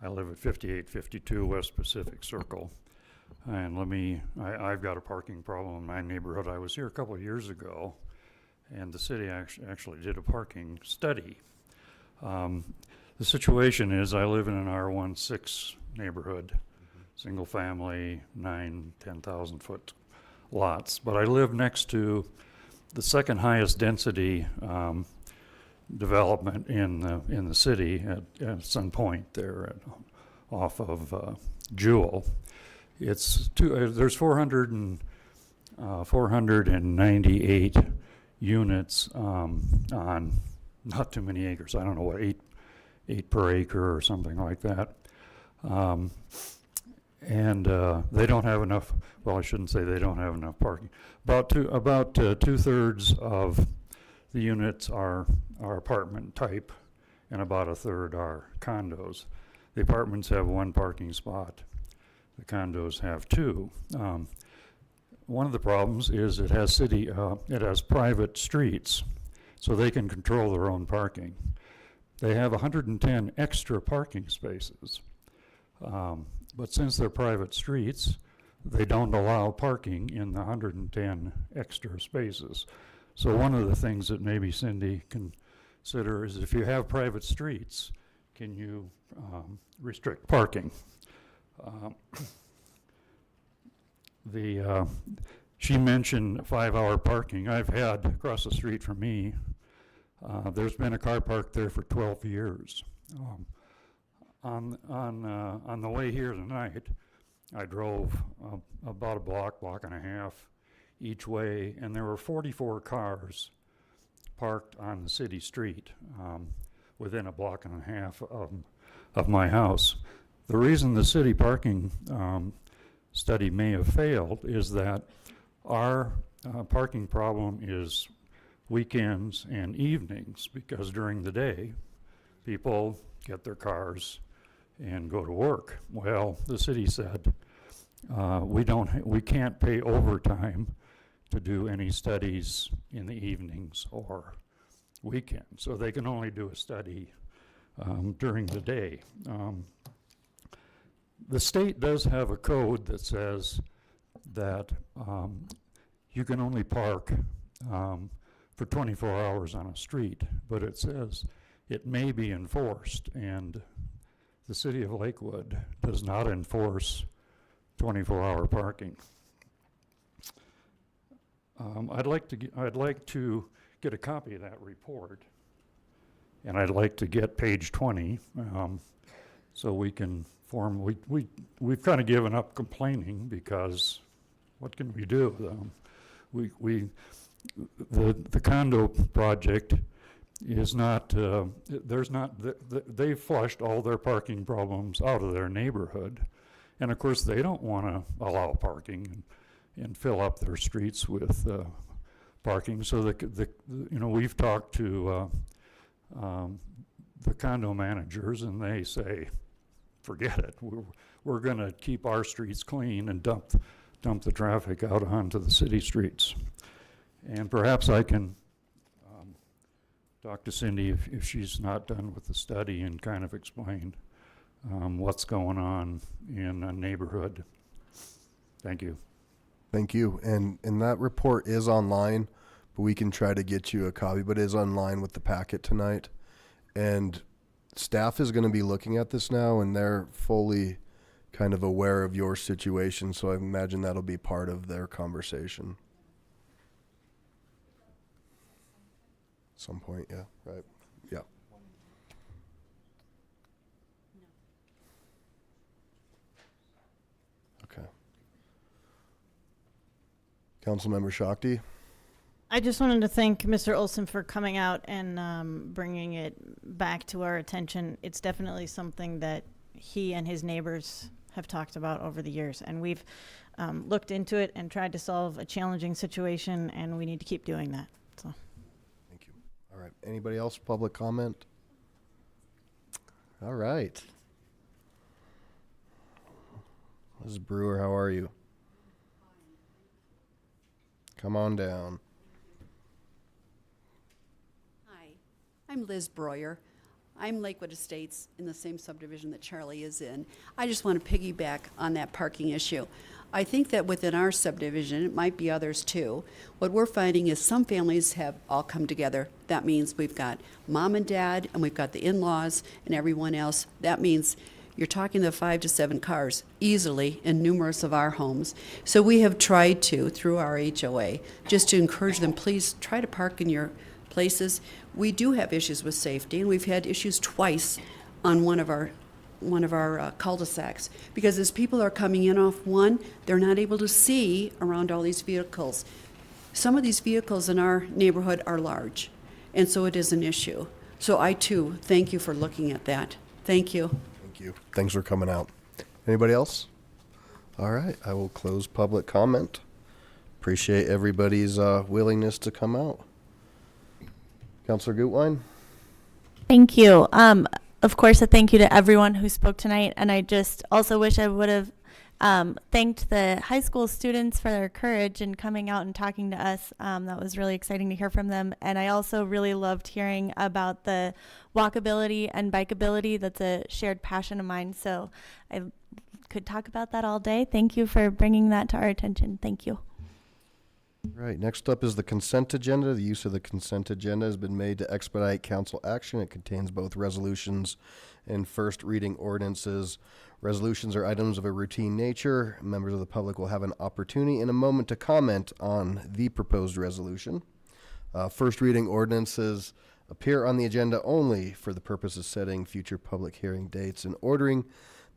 [SPEAKER 4] I live at 5852 West Pacific Circle. And I've got a parking problem in my neighborhood. I was here a couple of years ago, and the city actually did a parking study. The situation is I live in an R16 neighborhood, single family, 10,000 foot lots. But I live next to the second highest density development in the city at Sun Point there off of Jewel. There's 498 units on not too many acres. I don't know what, eight per acre or something like that. And they don't have enough. Well, I shouldn't say they don't have enough parking. About 2/3 of the units are apartment type, and about 1/3 are condos. The apartments have 1 parking spot. The condos have 2. One of the problems is it has private streets, so they can control their own parking. They have 110 extra parking spaces, but since they're private streets, they don't allow parking in the 110 extra spaces. So one of the things that maybe Cindy can consider is if you have private streets, can you restrict parking? She mentioned 5-hour parking. I've had across the street from me, there's been a car parked there for 12 years. On the way here tonight, I drove about a block and a half each way, and there were 44 cars parked on the city street within a block and a half of my house. The reason the city parking study may have failed is that our parking problem is weekends and evenings, because during the day people get their cars and go to work. Well, the city said we can't pay overtime to do any studies in the evenings or weekends, so they can only do a study during the day. The state does have a code that says that you can only park for 24 hours on a street, but it says it may be enforced, and the city of Lakewood does not enforce 24-hour parking. I'd like to get a copy of that report, and I'd like to get page 20 so we can form. We've kind of given up complaining, because what can we do? The condo project is not. They've flushed all their parking problems out of their neighborhood, and of course they don't want to allow parking and fill up their streets with parking. So we've talked to the condo managers, and they say, forget it. We're going to keep our streets clean and dump the traffic out onto the city streets. And perhaps I can talk to Cindy if she's not done with the study and kind of explain what's going on in a neighborhood. Thank you.
[SPEAKER 1] Thank you. And that report is online, but we can try to get you a copy, but it is online with the packet tonight. And staff is going to be looking at this now, and they're fully kind of aware of your situation, so I imagine that'll be part of their conversation. Some point, yeah, right, yeah. Okay. Councilmember Shakti?
[SPEAKER 21] I just wanted to thank Mr. Olson for coming out and bringing it back to our attention. It's definitely something that he and his neighbors have talked about over the years, and we've looked into it and tried to solve a challenging situation, and we need to keep doing that. So,
[SPEAKER 1] thank you. All right. Anybody else? Public comment? All right. Mrs. Brewer, how are you? Come on down.
[SPEAKER 5] Hi, I'm Liz Breuer. I'm Lakewood Estates in the same subdivision that Charlie is in. I just want to piggyback on that parking issue. I think that within our subdivision, it might be others too, what we're finding is some families have all come together. That means we've got mom and dad, and we've got the in-laws and everyone else. That means you're talking to 5 to 7 cars easily in numerous of our homes. So we have tried to, through our HOA, just to encourage them, please try to park in your places. We do have issues with safety, and we've had issues twice on one of our cul-de-sacs, because as people are coming in off one, they're not able to see around all these vehicles. Some of these vehicles in our neighborhood are large, and so it is an issue. So I too thank you for looking at that. Thank you.
[SPEAKER 1] Thank you. Thanks for coming out. Anybody else? All right. I will close public comment. Appreciate everybody's willingness to come out. Councilor Gutwein?
[SPEAKER 7] Thank you. Of course, a thank you to everyone who spoke tonight, and I just also wish I would have thanked the high school students for their courage in coming out and talking to us. That was really exciting to hear from them, and I also really loved hearing about the walkability and bikeability. That's a shared passion of mine, so I could talk about that all day. Thank you for bringing that to our attention. Thank you.
[SPEAKER 1] Right, next up is the consent agenda. The use of the consent agenda has been made to expedite council action. It contains both resolutions and first reading ordinances. Resolutions are items of a routine nature. Members of the public will have an opportunity in a moment to comment on the proposed resolution. First reading ordinances appear on the agenda only for the purpose of setting future public hearing dates and ordering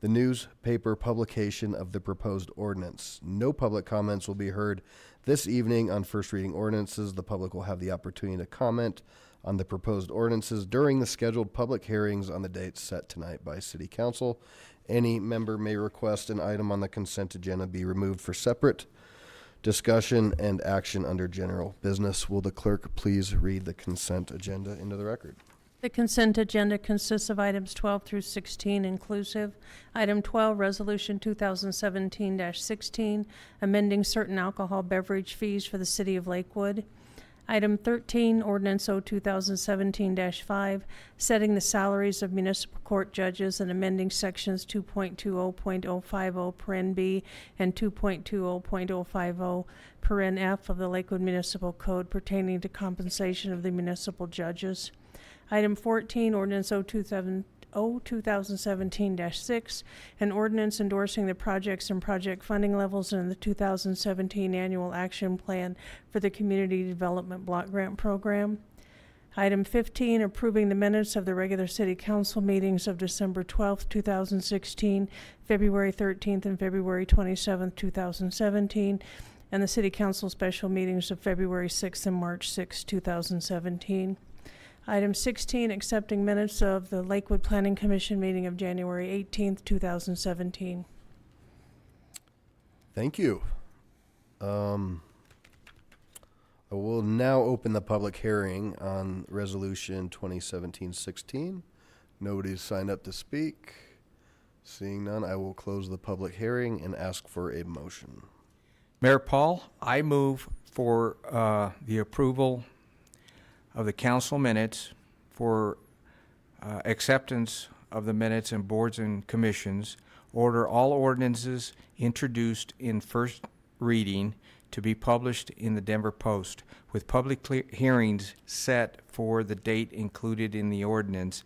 [SPEAKER 1] the newspaper publication of the proposed ordinance. No public comments will be heard this evening on first reading ordinances. The public will have the opportunity to comment on the proposed ordinances during the scheduled public hearings on the dates set tonight by City Council. Any member may request an item on the consent agenda be removed for separate discussion and action under general business. Will the clerk please read the consent agenda into the record?
[SPEAKER 8] The consent agenda consists of items 12 through 16 inclusive. Item 12, Resolution 2017-16, amending certain alcohol beverage fees for the City of Lakewood. Item 13, Ordinance O 2017-5, setting the salaries of municipal court judges and amending sections 2.20.050 paren B and 2.20.050 paren F of the Lakewood Municipal Code pertaining to compensation of the municipal judges. Item 14, Ordinance O 2017-6, an ordinance endorsing the projects and project funding levels in the 2017 Annual Action Plan for the Community Development Block Grant Program. Item 15, approving the minutes of the regular City Council meetings of December 12th, 2016, February 13th, and February 27th, 2017, and the City Council special meetings of February 6th and March 6th, 2017. Item 16, accepting minutes of the Lakewood Planning Commission meeting of January 18th, 2017.
[SPEAKER 1] Thank you. I will now open the public hearing on Resolution 2017-16. Nobody's signed up to speak. Seeing none, I will close the public hearing and ask for a motion.
[SPEAKER 12] Mayor Paul, I move for the approval of the council minutes for acceptance of the minutes and boards and commissions, order all ordinances introduced in first reading to be published in the Denver Post, with public hearings set for the date included in the ordinance,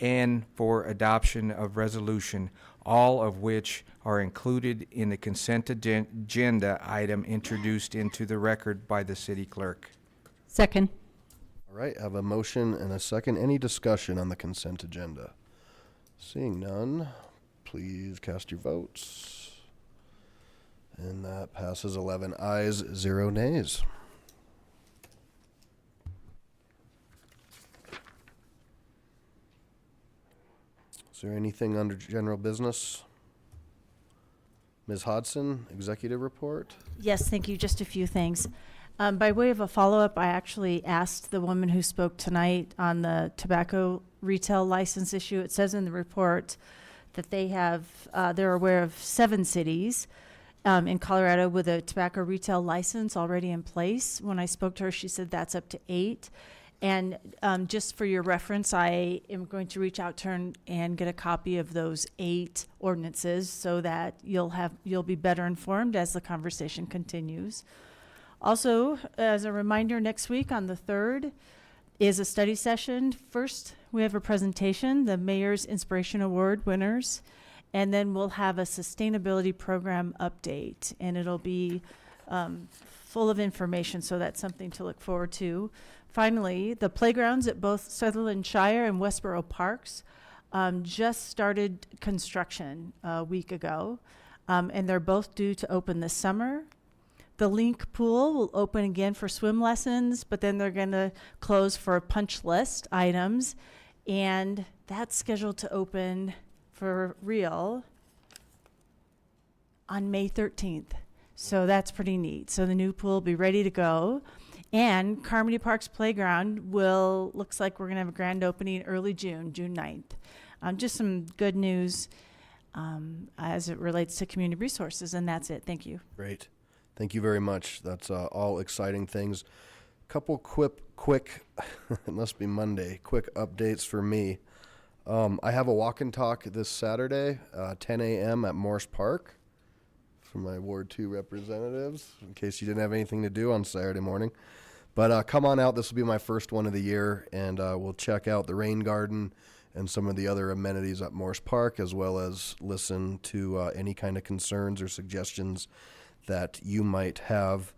[SPEAKER 12] and for adoption of resolution, all of which are included in the consent agenda item introduced into the record by the city clerk.
[SPEAKER 3] Second.
[SPEAKER 1] All right, I have a motion and a second. Any discussion on the consent agenda? Seeing none, please cast your votes. And that passes 11 ayes, 0 nays. Is there anything under general business? Ms. Hodson, executive report?
[SPEAKER 2] Yes, thank you. Just a few things. By way of a follow-up, I actually asked the woman who spoke tonight on the tobacco retail license issue. It says in the report that they have, they're aware of 7 cities in Colorado with a tobacco retail license already in place. When I spoke to her, she said that's up to 8. And just for your reference, I am going to reach out to her and get a copy of those 8 ordinances so that you'll be better informed as the conversation continues. Also, as a reminder, next week on the 3rd is a study session. First, we have a presentation, the Mayor's Inspiration Award winners, and then we'll have a sustainability program update, and it'll be full of information, so that's something to look forward to. Finally, the playgrounds at both Sutherland Shire and Westboro Parks just started construction a week ago, and they're both due to open this summer. The Link Pool will open again for swim lessons, but then they're going to close for punch list items, and that's scheduled to open for real on May 13th. So that's pretty neat. So the new pool will be ready to go. And Carmody Parks Playground looks like we're going to have a grand opening early June 9th. Just some good news as it relates to community resources, and that's it. Thank you.
[SPEAKER 1] Great. Thank you very much. That's all exciting things. Couple quick, it must be Monday, quick updates for me. I have a walk and talk this Saturday, 10 a.m. at Morse Park for my Ward 2 representatives, in case you didn't have anything to do on Saturday morning. But come on out. This will be my first one of the year, and we'll check out the rain garden and some of the other amenities at Morse Park, as well as listen to any kind of concerns or suggestions that you might have.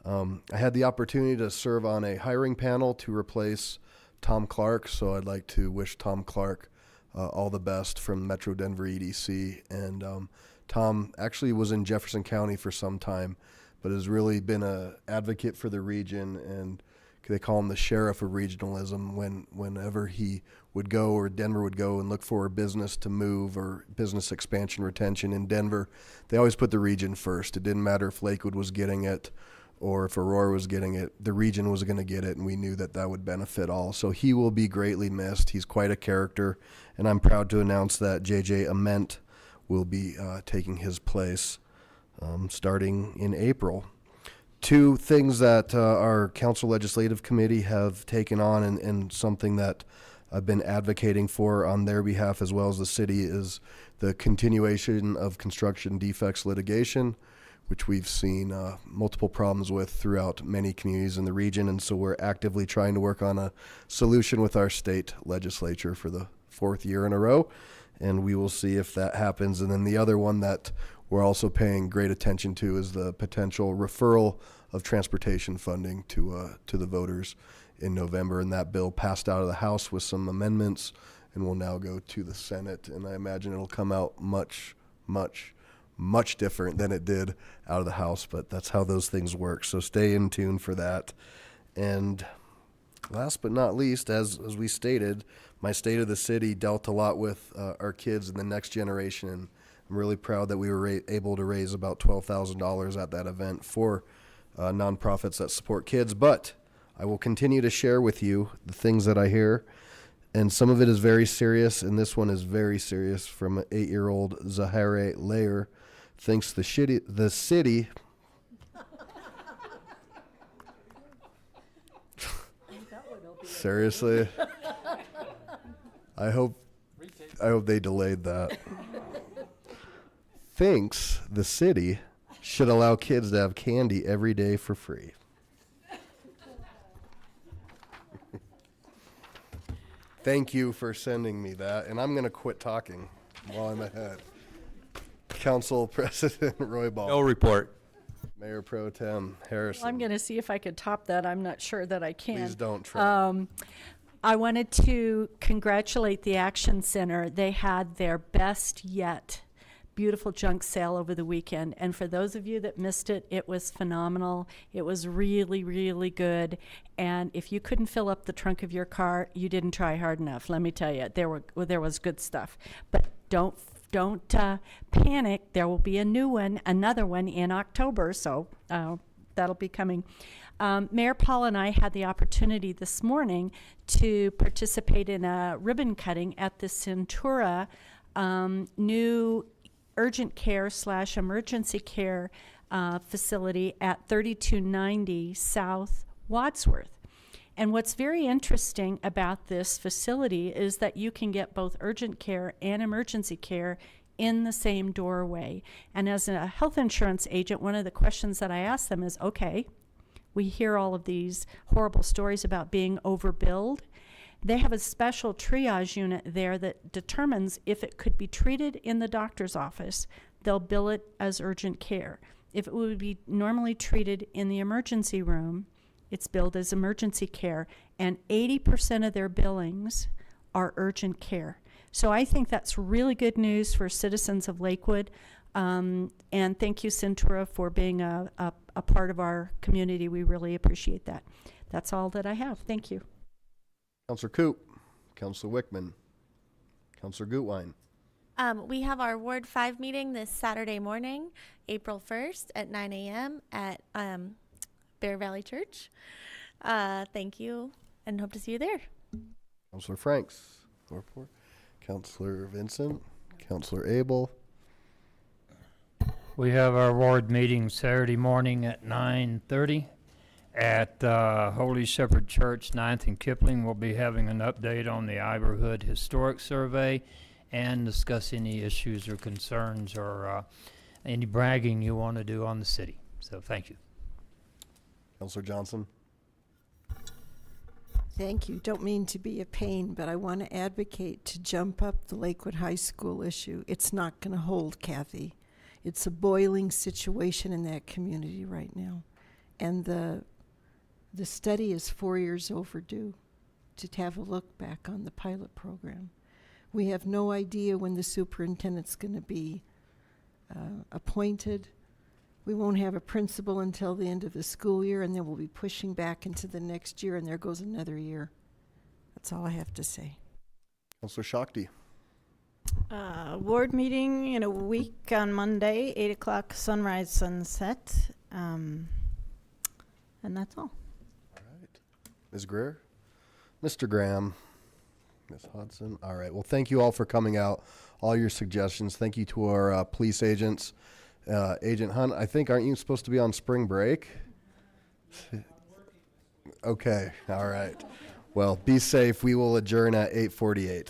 [SPEAKER 1] I had the opportunity to serve on a hiring panel to replace Tom Clark, so I'd like to wish Tom Clark all the best from Metro Denver EDC. And Tom actually was in Jefferson County for some time, but has really been an advocate for the region, and they call him the sheriff of regionalism. Whenever he would go, or Denver would go and look for a business to move or business expansion retention in Denver, they always put the region first. It didn't matter if Lakewood was getting it or if Aurora was getting it, the region was going to get it, and we knew that that would benefit all. So he will be greatly missed. He's quite a character, and I'm proud to announce that JJ Ament will be taking his place starting in April. 2 things that our council legislative committee have taken on, and something that I've been advocating for on their behalf as well as the city, is the continuation of construction defects litigation, which we've seen multiple problems with throughout many communities in the region. And so we're actively trying to work on a solution with our state legislature for the 4th year in a row, and we will see if that happens. And then the other one that we're also paying great attention to is the potential referral of transportation funding to the voters in November. And that bill passed out of the House with some amendments and will now go to the Senate. And I imagine it'll come out much different than it did out of the House, but that's how those things work. So stay in tune for that. And last but not least, as we stated, my State of the City dealt a lot with our kids and the next generation, and I'm really proud that we were able to raise about $12,000 at that event for nonprofits that support kids. But I will continue to share with you the things that I hear, and some of it is very serious, and this one is very serious, from an 8-year-old Zahare Layer. Thinks the city Seriously, I hope hope they delayed that. Thinks the city should allow kids to have candy every day for free. Thank you for sending me that, and I'm going to quit talking while I'm ahead. Council President Roy Ball.
[SPEAKER 10] No report.
[SPEAKER 1] Mayor Pro Tem Harrison.
[SPEAKER 3] Well, I'm going to see if I could top that. I'm not sure that I can.
[SPEAKER 1] Please don't try.
[SPEAKER 3] I wanted to congratulate the Action Center. They had their best yet beautiful junk sale over the weekend. And for those of you that missed it, it was phenomenal. It was really, really good. And if you couldn't fill up the trunk of your car, you didn't try hard enough. Let me tell you, there was good stuff. But don't panic. There will be another one in October. So that'll be coming. Mayor Paul and I had the opportunity this morning to participate in a ribbon cutting at the Centura new urgent care / emergency care facility at 3290 South Wadsworth. And what's very interesting about this facility is that you can get both urgent care and emergency care in the same doorway. And as a health insurance agent, one of the questions that I ask them is, okay, we hear all of these horrible stories about being overbilled. They have a special triage unit there that determines if it could be treated in the doctor's office, they'll bill it as urgent care. If it would be normally treated in the emergency room, it's billed as emergency care, and 80% of their billings are urgent care. So I think that's really good news for citizens of Lakewood. And thank you, Centura, for being a part of our community. We really appreciate that. That's all that I have. Thank you.
[SPEAKER 1] Councilor Coop, Councilor Wickman, Councilor Gutwein.
[SPEAKER 7] We have our Ward 5 meeting this Saturday morning, April 1st at 9 a.m. at Bear Valley Church. Thank you, and hope to see you there.
[SPEAKER 1] Councilor Franks, Northport. Councilor Vincent, Councilor Abel.
[SPEAKER 6] We have our ward meeting Saturday morning at 9:30 at Holy Shepherd Church, 9th and Kipling. We'll be having an update on the Iberhood Historic Survey and discuss any issues or concerns or any bragging you want to do on the city. So thank you.
[SPEAKER 1] Councilor Johnson.
[SPEAKER 11] Thank you. Don't mean to be a pain, but I want to advocate to jump up the Lakewood High School issue. It's not going to hold, Kathy. It's a boiling situation in that community right now. And the study is 4 years overdue to have a look back on the pilot program. We have no idea when the superintendent's going to be appointed. We won't have a principal until the end of the school year, and then we'll be pushing back into the next year, and there goes another year. That's all I have to say.
[SPEAKER 1] Councilor Shakti.
[SPEAKER 21] Ward meeting in a week on Monday, 8 o'clock, sunrise, sunset. And that's all.
[SPEAKER 1] All right. Ms. Greer. Mr. Graham. Ms. Hudson. All right. Well, thank you all for coming out. All your suggestions. Thank you to our police agents. Agent Hunt, I think, aren't you supposed to be on spring break? Okay. All right. Well, be safe. We will adjourn at 8:48.